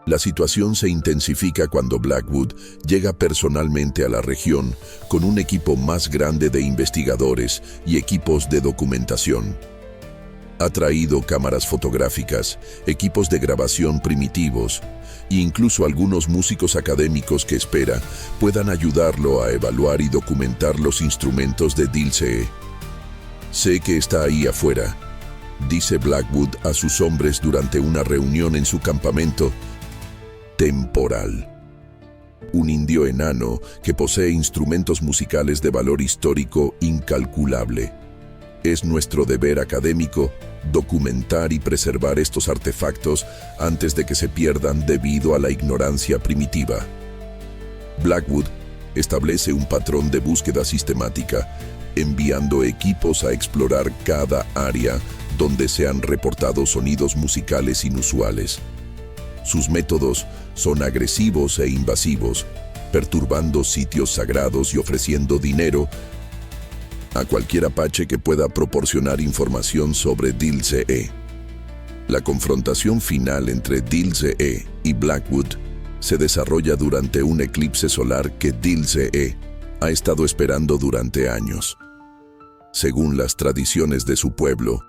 La situación se intensifica cuando Blackwood llega personalmente a la región con un equipo más grande de investigadores y equipos de documentación. Ha traído cámaras fotográficas, equipos de grabación primitivos e incluso algunos músicos académicos que espera puedan ayudarlo a evaluar y documentar los instrumentos de Dilthey. Sé que está ahí afuera, dice Blackwood a sus hombres durante una reunión en su campamento temporal. Un indio enano que posee instrumentos musicales de valor histórico incalculable. Es nuestro deber académico documentar y preservar estos artefactos antes de que se pierdan debido a la ignorancia primitiva. Blackwood establece un patrón de búsqueda sistemática, enviando equipos a explorar cada área donde se han reportado sonidos musicales inusuales. Sus métodos son agresivos e invasivos, perturbando sitios sagrados y ofreciendo dinero a cualquier apache que pueda proporcionar información sobre Dilthey. La confrontación final entre Dilthey y Blackwood se desarrolla durante un eclipse solar que Dilthey ha estado esperando durante años. Según las tradiciones de su pueblo,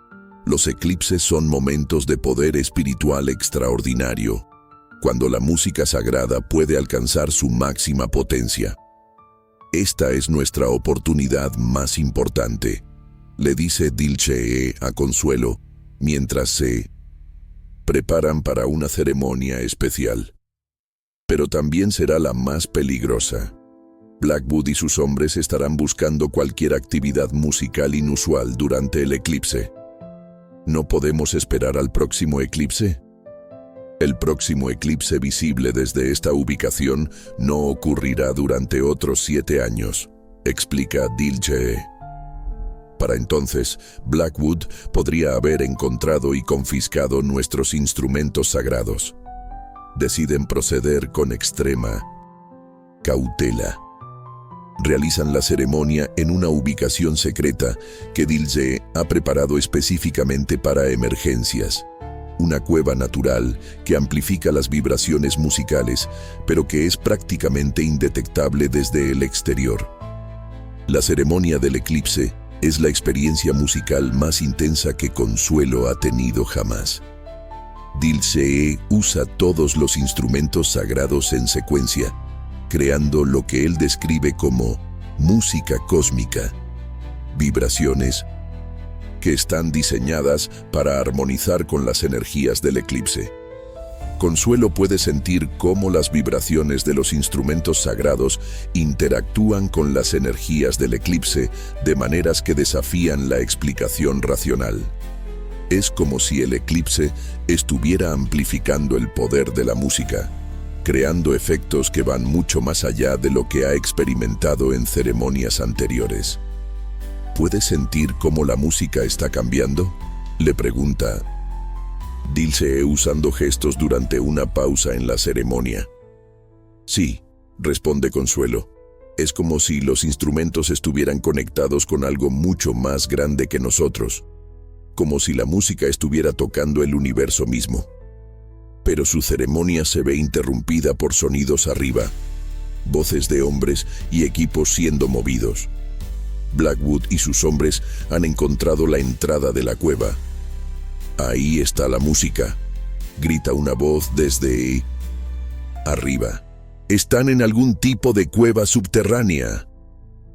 los eclipses son momentos de poder espiritual extraordinario, cuando la música sagrada puede alcanzar su máxima potencia. Esta es nuestra oportunidad más importante, le dice Dilthey a Consuelo, mientras se preparan para una ceremonia especial. Pero también será la más peligrosa. Blackwood y sus hombres estarán buscando cualquier actividad musical inusual durante el eclipse. ¿No podemos esperar al próximo eclipse? El próximo eclipse visible desde esta ubicación no ocurrirá durante otros 7 años, explica Dilthey. Para entonces, Blackwood podría haber encontrado y confiscado nuestros instrumentos sagrados. Deciden proceder con extrema cautela. Realizan la ceremonia en una ubicación secreta que Dilthey ha preparado específicamente para emergencias. Una cueva natural que amplifica las vibraciones musicales, pero que es prácticamente indetectable desde el exterior. La ceremonia del eclipse es la experiencia musical más intensa que Consuelo ha tenido jamás. Dilthey usa todos los instrumentos sagrados en secuencia, creando lo que él describe como música cósmica, vibraciones que están diseñadas para armonizar con las energías del eclipse. Consuelo puede sentir cómo las vibraciones de los instrumentos sagrados interactúan con las energías del eclipse de maneras que desafían la explicación racional. Es como si el eclipse estuviera amplificando el poder de la música, creando efectos que van mucho más allá de lo que ha experimentado en ceremonias anteriores. ¿Puedes sentir cómo la música está cambiando?, le pregunta Dilthey usando gestos durante una pausa en la ceremonia. Sí, responde Consuelo. Es como si los instrumentos estuvieran conectados con algo mucho más grande que nosotros, como si la música estuviera tocando el universo mismo. Pero su ceremonia se ve interrumpida por sonidos arriba, voces de hombres y equipos siendo movidos. Blackwood y sus hombres han encontrado la entrada de la cueva. Ahí está la música, grita una voz desde arriba. Están en algún tipo de cueva subterránea.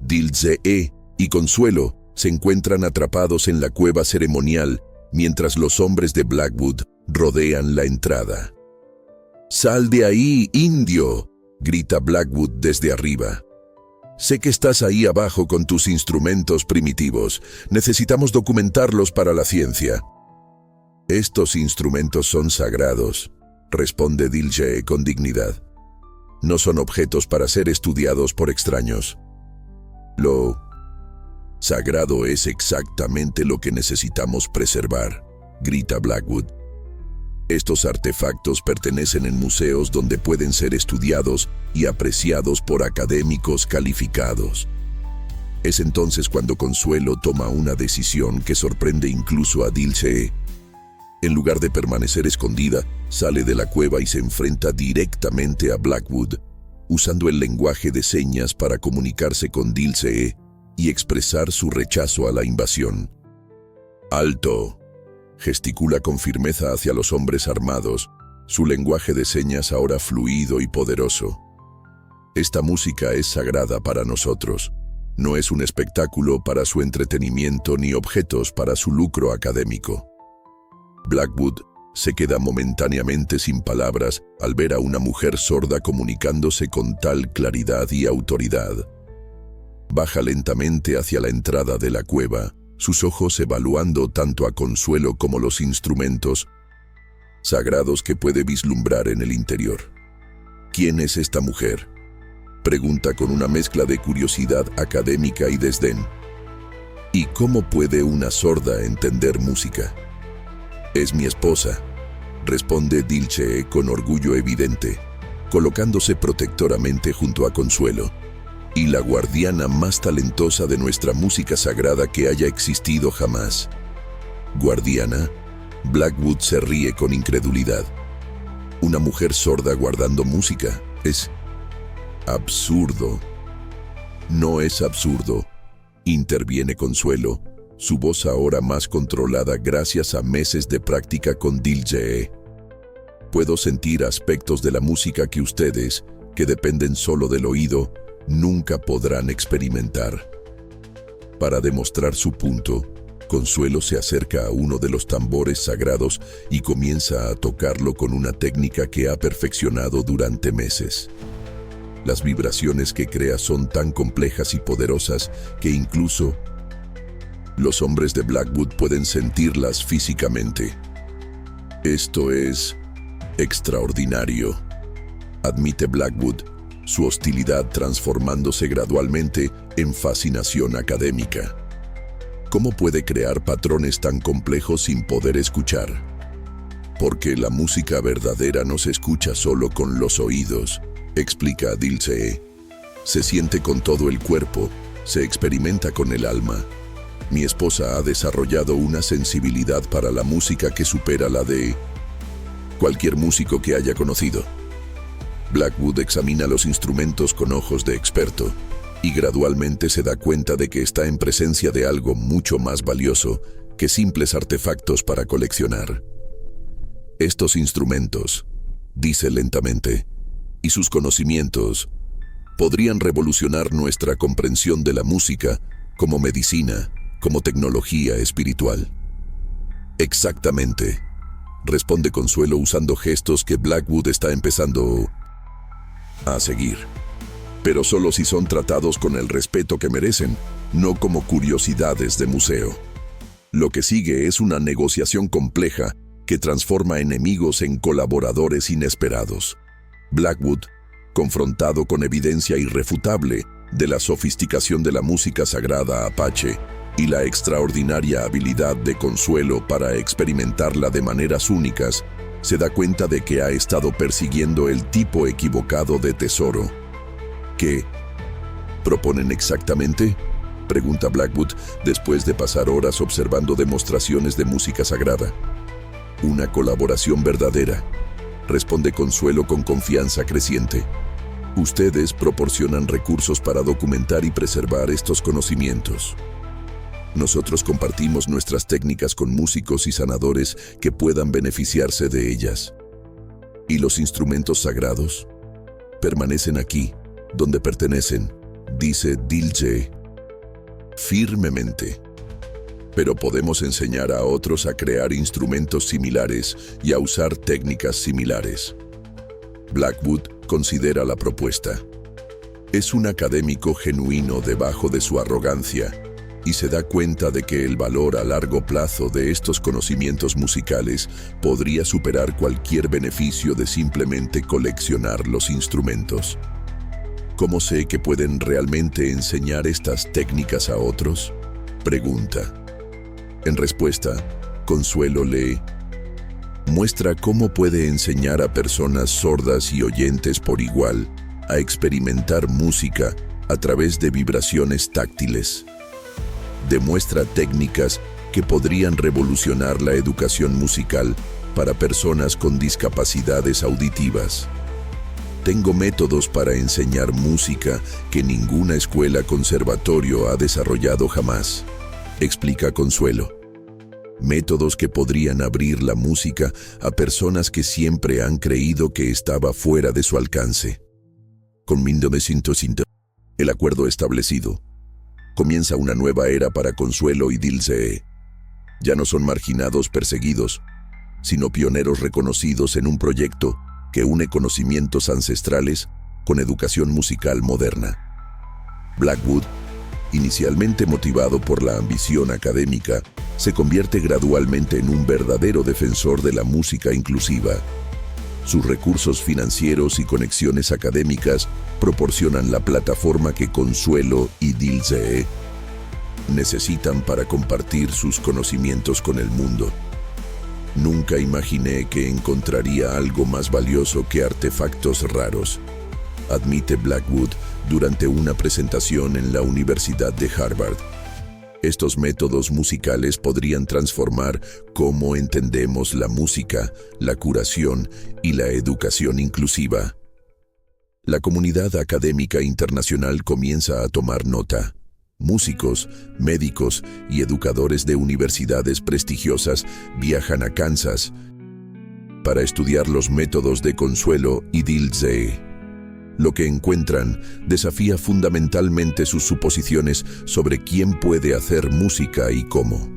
Dilthey y Consuelo se encuentran atrapados en la cueva ceremonial mientras los hombres de Blackwood rodean la entrada. «¡Sal de ahí, indio!», grita Blackwood desde arriba. «Sé que estás ahí abajo con tus instrumentos primitivos. Necesitamos documentarlos para la ciencia». «Estos instrumentos son sagrados», responde Dilthey con dignidad. «No son objetos para ser estudiados por extraños. Lo sagrado es exactamente lo que necesitamos preservar», grita Blackwood. Estos artefactos pertenecen en museos donde pueden ser estudiados y apreciados por académicos calificados. Es entonces cuando Consuelo toma una decisión que sorprende incluso a Dilce. En lugar de permanecer escondida, sale de la cueva y se enfrenta directamente a Blackwood, usando el lenguaje de señas para comunicarse con Dilce y expresar su rechazo a la invasión. ¡Alto!, gesticula con firmeza hacia los hombres armados, su lenguaje de señas ahora fluido y poderoso. Esta música es sagrada para nosotros. No es un espectáculo para su entretenimiento ni objetos para su lucro académico. Blackwood se queda momentáneamente sin palabras al ver a una mujer sorda comunicándose con tal claridad y autoridad. Baja lentamente hacia la entrada de la cueva, sus ojos evaluando tanto a Consuelo como los instrumentos sagrados que puede vislumbrar en el interior. ¿Quién es esta mujer?, pregunta con una mezcla de curiosidad académica y desdén. ¿Y cómo puede una sorda entender música? Es mi esposa, responde Dilce con orgullo evidente, colocándose protectoramente junto a Consuelo, y la guardiana más talentosa de nuestra música sagrada que haya existido jamás. ¿Guardiana? Blackwood se ríe con incredulidad. ¿Una mujer sorda guardando música? Es absurdo. No es absurdo, interviene Consuelo, su voz ahora más controlada gracias a meses de práctica con Dilce. Puedo sentir aspectos de la música que ustedes, que dependen solo del oído, nunca podrán experimentar. Para demostrar su punto, Consuelo se acerca a uno de los tambores sagrados y comienza a tocarlo con una técnica que ha perfeccionado durante meses. Las vibraciones que crea son tan complejas y poderosas que incluso los hombres de Blackwood pueden sentirlas físicamente. Esto es extraordinario, admite Blackwood, su hostilidad transformándose gradualmente en fascinación académica. ¿Cómo puede crear patrones tan complejos sin poder escuchar? Porque la música verdadera no se escucha solo con los oídos, explica Dilce. Se siente con todo el cuerpo, se experimenta con el alma. Mi esposa ha desarrollado una sensibilidad para la música que supera la de cualquier músico que haya conocido. Blackwood examina los instrumentos con ojos de experto y gradualmente se da cuenta de que está en presencia de algo mucho más valioso que simples artefactos para coleccionar. Estos instrumentos, dice lentamente, y sus conocimientos podrían revolucionar nuestra comprensión de la música como medicina, como tecnología espiritual. Exactamente, responde Consuelo usando gestos que Blackwood está empezando a seguir. Pero solo si son tratados con el respeto que merecen, no como curiosidades de museo. Lo que sigue es una negociación compleja que transforma enemigos en colaboradores inesperados. Blackwood, confrontado con evidencia irrefutable de la sofisticación de la música sagrada apache y la extraordinaria habilidad de Consuelo para experimentarla de maneras únicas, se da cuenta de que ha estado persiguiendo el tipo equivocado de tesoro. ¿Qué proponen exactamente?, pregunta Blackwood después de pasar horas observando demostraciones de música sagrada. Una colaboración verdadera, responde Consuelo con confianza creciente. Ustedes proporcionan recursos para documentar y preservar estos conocimientos. Nosotros compartimos nuestras técnicas con músicos y sanadores que puedan beneficiarse de ellas. ¿Y los instrumentos sagrados? Permanecen aquí, donde pertenecen, dice Dilce firmemente. Pero podemos enseñar a otros a crear instrumentos similares y a usar técnicas similares. Blackwood considera la propuesta. Es un académico genuino debajo de su arrogancia y se da cuenta de que el valor a largo plazo de estos conocimientos musicales podría superar cualquier beneficio de simplemente coleccionar los instrumentos. ¿Cómo sé que pueden realmente enseñar estas técnicas a otros?, pregunta. En respuesta, Consuelo le Muestra cómo puede enseñar a personas sordas y oyentes por igual a experimentar música a través de vibraciones táctiles. Demuestra técnicas que podrían revolucionar la educación musical para personas con discapacidades auditivas. Tengo métodos para enseñar música que ninguna escuela conservatorio ha desarrollado jamás, explica Consuelo. Métodos que podrían abrir la música a personas que siempre han creído que estaba fuera de su alcance. Con 1950, el acuerdo establecido, comienza una nueva era para Consuelo y Dilsee. Ya no son marginados perseguidos, sino pioneros reconocidos en un proyecto que une conocimientos ancestrales con educación musical moderna. Blackwood, inicialmente motivado por la ambición académica, se convierte gradualmente en un verdadero defensor de la música inclusiva. Sus recursos financieros y conexiones académicas proporcionan la plataforma que Consuelo y Dilsee necesitan para compartir sus conocimientos con el mundo. Nunca imaginé que encontraría algo más valioso que artefactos raros, admite Blackwood durante una presentación en la Universidad de Harvard. Estos métodos musicales podrían transformar cómo entendemos la música, la curación y la educación inclusiva. La comunidad académica internacional comienza a tomar nota. Músicos, médicos y educadores de universidades prestigiosas viajan a Kansas para estudiar los métodos de Consuelo y Dilsee. Lo que encuentran desafía fundamentalmente sus suposiciones sobre quién puede hacer música y cómo.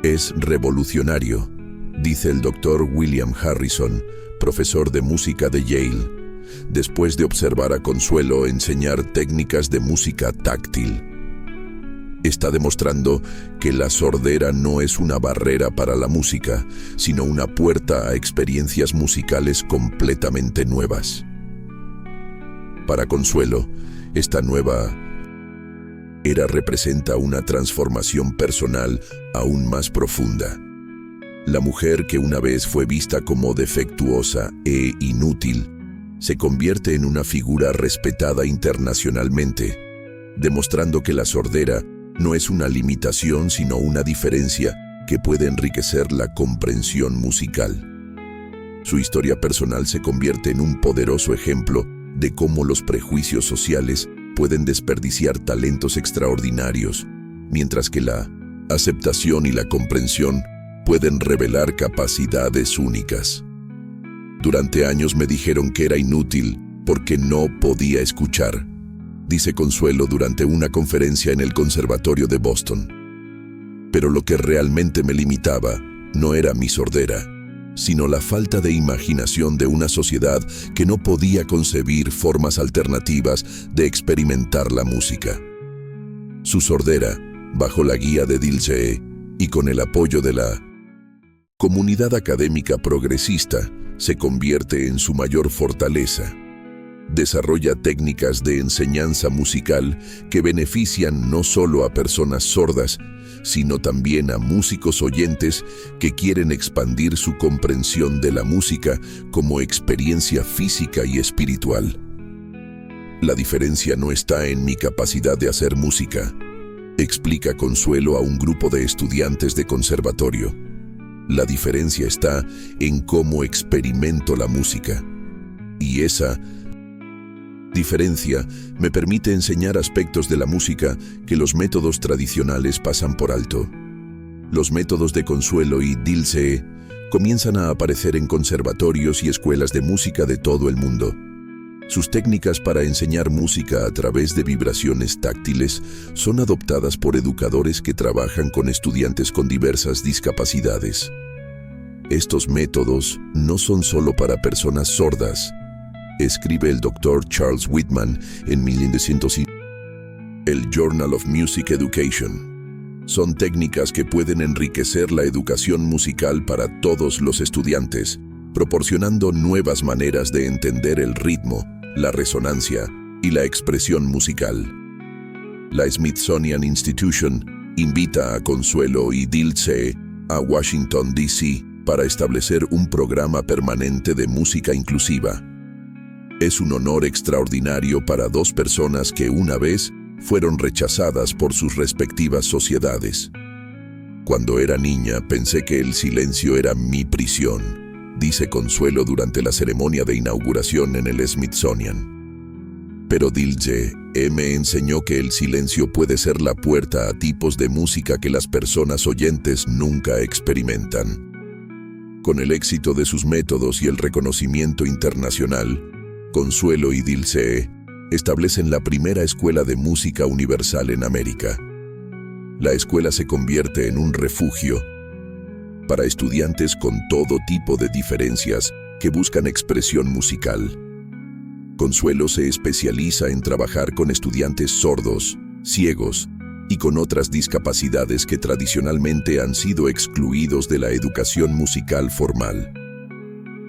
Es revolucionario, dice el Dr. William Harrison, profesor de música de Yale, después de observar a Consuelo enseñar técnicas de música táctil. Está demostrando que la sordera no es una barrera para la música, sino una puerta a experiencias musicales completamente nuevas. Para Consuelo, esta nueva era representa una transformación personal aún más profunda. La mujer que una vez fue vista como defectuosa e inútil, se convierte en una figura respetada internacionalmente, demostrando que la sordera no es una limitación sino una diferencia que puede enriquecer la comprensión musical. Su historia personal se convierte en un poderoso ejemplo de cómo los prejuicios sociales pueden desperdiciar talentos extraordinarios, mientras que la aceptación y la comprensión pueden revelar capacidades únicas. Durante años me dijeron que era inútil porque no podía escuchar, dice Consuelo durante una conferencia en el Conservatorio de Boston. Pero lo que realmente me limitaba no era mi sordera, sino la falta de imaginación de una sociedad que no podía concebir formas alternativas de experimentar la música. Su sordera, bajo la guía de Dilsee y con el apoyo de la comunidad académica progresista, se convierte en su mayor fortaleza. Desarrolla técnicas de enseñanza musical que benefician no solo a personas sordas, sino también a músicos oyentes que quieren expandir su comprensión de la música como experiencia física y espiritual. La diferencia no está en mi capacidad de hacer música, explica Consuelo a un grupo de estudiantes de conservatorio. La diferencia está en cómo experimento la música. Y esa diferencia me permite enseñar aspectos de la música que los métodos tradicionales pasan por alto. Los métodos de Consuelo y Dilsee comienzan a aparecer en conservatorios y escuelas de música de todo el mundo. Sus técnicas para enseñar música a través de vibraciones táctiles son adoptadas por educadores que trabajan con estudiantes con diversas discapacidades. Estos métodos no son solo para personas sordas, escribe el Dr. Charles Whitman en 1900 el Journal of Music Education. Son técnicas que pueden enriquecer la educación musical para todos los estudiantes, proporcionando nuevas maneras de entender el ritmo, la resonancia y la expresión musical. La Smithsonian Institution invita a Consuelo y Dilsee a Washington, D.C. para establecer un programa permanente de música inclusiva. Es un honor extraordinario para dos personas que una vez fueron rechazadas por sus respectivas sociedades. Cuando era niña pensé que el silencio era mi prisión, dice Consuelo durante la ceremonia de inauguración en el Smithsonian. Pero Dilce me enseñó que el silencio puede ser la puerta a tipos de música que las personas oyentes nunca experimentan. Con el éxito de sus métodos y el reconocimiento internacional, Consuelo y Dilce establecen la primera escuela de música universal en América. La escuela se convierte en un refugio para estudiantes con todo tipo de diferencias que buscan expresión musical. Consuelo se especializa en trabajar con estudiantes sordos, ciegos y con otras discapacidades que tradicionalmente han sido excluidos de la educación musical formal.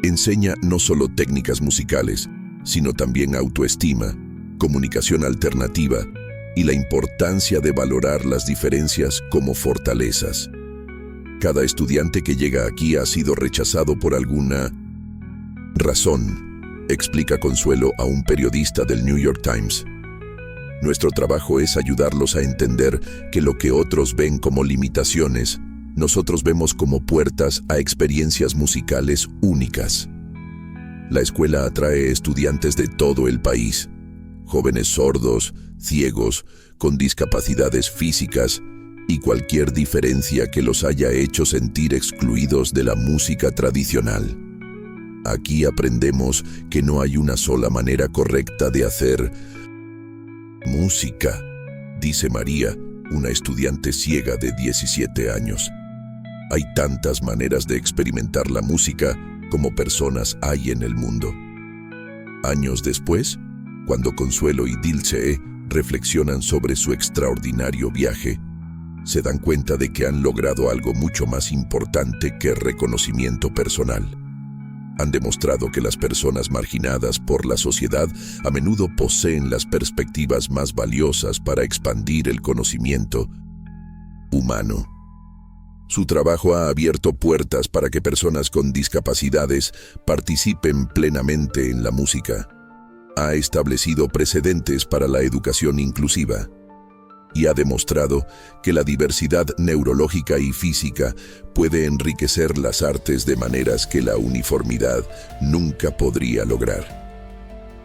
Enseña no solo técnicas musicales, sino también autoestima, comunicación alternativa y la importancia de valorar las diferencias como fortalezas. Cada estudiante que llega aquí ha sido rechazado por alguna razón, explica Consuelo a un periodista del New York Times. Nuestro trabajo es ayudarlos a entender que lo que otros ven como limitaciones, nosotros vemos como puertas a experiencias musicales únicas. La escuela atrae estudiantes de todo el país, jóvenes sordos, ciegos, con discapacidades físicas y cualquier diferencia que los haya hecho sentir excluidos de la música tradicional. Aquí aprendemos que no hay una sola manera correcta de hacer música, dice María, una estudiante ciega de 17 años. Hay tantas maneras de experimentar la música como personas hay en el mundo. Años después, cuando Consuelo y Dilce reflexionan sobre su extraordinario viaje, se dan cuenta de que han logrado algo mucho más importante que reconocimiento personal. Han demostrado que las personas marginadas por la sociedad a menudo poseen las perspectivas más valiosas para expandir el conocimiento humano. Su trabajo ha abierto puertas para que personas con discapacidades participen plenamente en la música. Ha establecido precedentes para la educación inclusiva y ha demostrado que la diversidad neurológica y física puede enriquecer las artes de maneras que la uniformidad nunca podría lograr.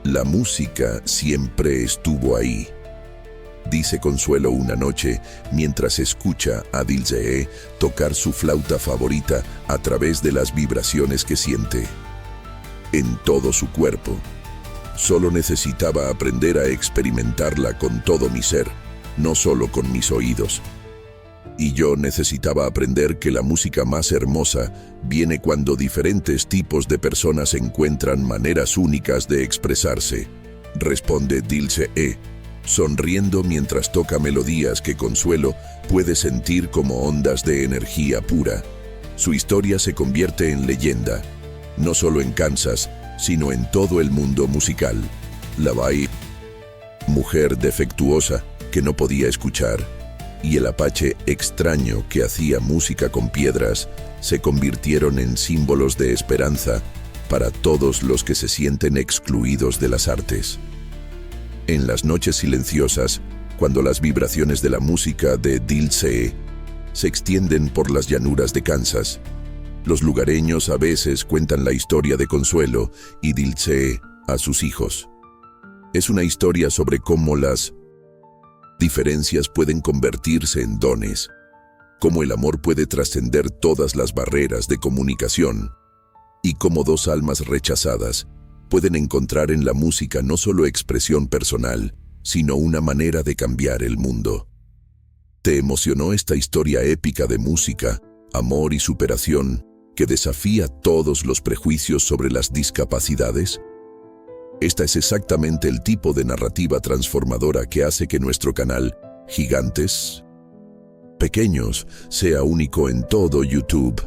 La música siempre estuvo ahí, dice Consuelo una noche mientras escucha a Dilce tocar su flauta favorita a través de las vibraciones que siente en todo su cuerpo. Solo necesitaba aprender a experimentarla con todo mi ser, no solo con mis oídos. Y yo necesitaba aprender que la música más hermosa viene cuando diferentes tipos de personas encuentran maneras únicas de expresarse, responde Dilce, sonriendo mientras toca melodías que Consuelo puede sentir como ondas de energía pura. Su historia se convierte en leyenda, no solo en Kansas, sino en todo el mundo musical. La Bai, mujer defectuosa que no podía escuchar, y el apache extraño que hacía música con piedras, se convirtieron en símbolos de esperanza para todos los que se sienten excluidos de las artes. En las noches silenciosas, cuando las vibraciones de la música de Dilce se extienden por las llanuras de Kansas, los lugareños a veces cuentan la historia de Consuelo y Dilce a sus hijos. Es una historia sobre cómo las diferencias pueden convertirse en dones, cómo el amor puede trascender todas las barreras de comunicación y cómo dos almas rechazadas pueden encontrar en la música no solo expresión personal, sino una manera de cambiar el mundo. ¿Te emocionó esta historia épica de música, amor y superación que desafía todos los prejuicios sobre las discapacidades? Esta es exactamente el tipo de narrativa transformadora que hace que nuestro canal, Gigantes Pequeños, sea único en todo YouTube.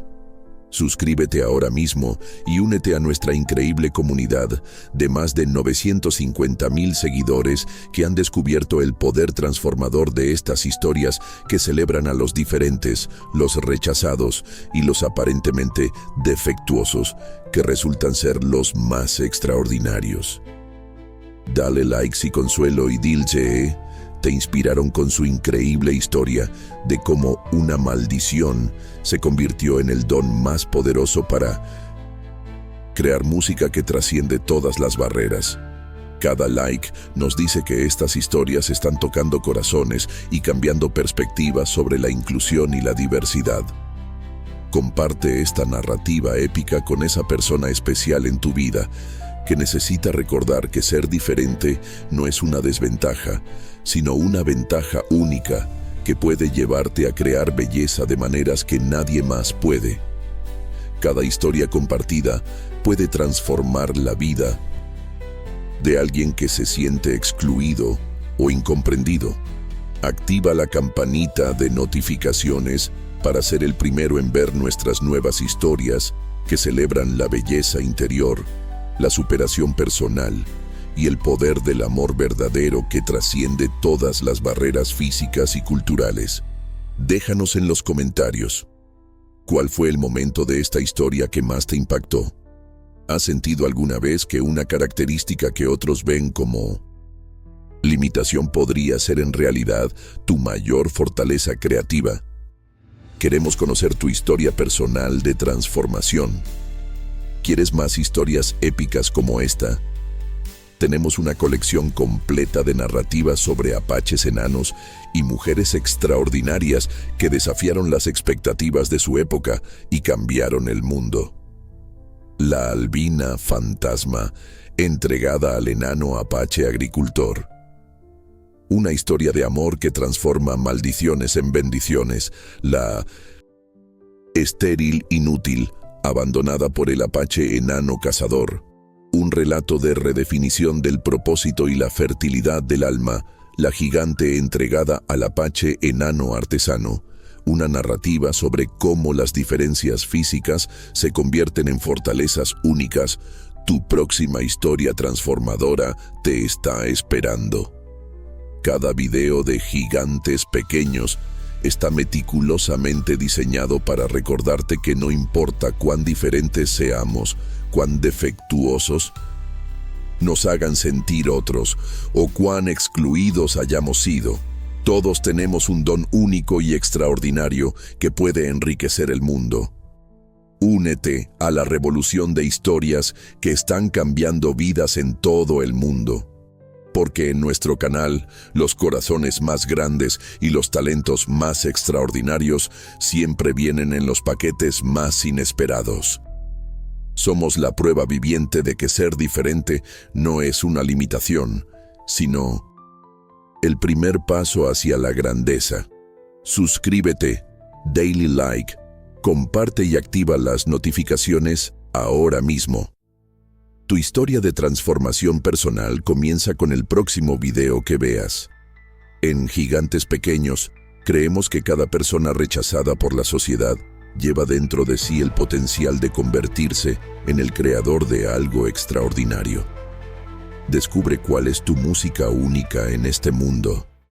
Suscríbete ahora mismo y únete a nuestra increíble comunidad de más de 950,000 seguidores que han descubierto el poder transformador de estas historias que celebran a los diferentes, los rechazados y los aparentemente defectuosos, que resultan ser los más extraordinarios. Dale like si Consuelo y Dilce te inspiraron con su increíble historia de cómo una maldición se convirtió en el don más poderoso para crear música que trasciende todas las barreras. Cada like nos dice que estas historias están tocando corazones y cambiando perspectivas sobre la inclusión y la diversidad. Comparte esta narrativa épica con esa persona especial en tu vida que necesita recordar que ser diferente no es una desventaja, sino una ventaja única que puede llevarte a crear belleza de maneras que nadie más puede. Cada historia compartida puede transformar la vida de alguien que se siente excluido o incomprendido. Activa la campanita de notificaciones para ser el primero en ver nuestras nuevas historias que celebran la belleza interior, la superación personal y el poder del amor verdadero que trasciende todas las barreras físicas y culturales. Déjanos en los comentarios, ¿cuál fue el momento de esta historia que más te impactó? ¿Has sentido alguna vez que una característica que otros ven como limitación podría ser en realidad tu mayor fortaleza creativa? Queremos conocer tu historia personal de transformación. ¿Quieres más historias épicas como esta? Tenemos una colección completa de narrativas sobre apaches enanos y mujeres extraordinarias que desafiaron las expectativas de su época y cambiaron el mundo. La albina fantasma, entregada al enano apache agricultor. Una historia de amor que transforma maldiciones en bendiciones. La estéril inútil, abandonada por el apache enano cazador. Un relato de redefinición del propósito y la fertilidad del alma. La gigante entregada al apache enano artesano. Una narrativa sobre cómo las diferencias físicas se convierten en fortalezas únicas. Tu próxima historia transformadora te está esperando. Cada video de Gigantes Pequeños está meticulosamente diseñado para recordarte que no importa cuán diferentes seamos, cuán defectuosos nos hagan sentir otros o cuán excluidos hayamos sido, todos tenemos un don único y extraordinario que puede enriquecer el mundo. Únete a la revolución de historias que están cambiando vidas en todo el mundo. Porque en nuestro canal, los corazones más grandes y los talentos más extraordinarios siempre vienen en los paquetes más inesperados. Somos la prueba viviente de que ser diferente no es una limitación, sino el primer paso hacia la grandeza. Suscríbete, daily like, comparte y activa las notificaciones ahora mismo. Tu historia de transformación personal comienza con el próximo video que veas. En Gigantes Pequeños, creemos que cada persona rechazada por la sociedad lleva dentro de sí el potencial de convertirse en el creador de algo extraordinario. Descubre cuál es tu música única en este mundo.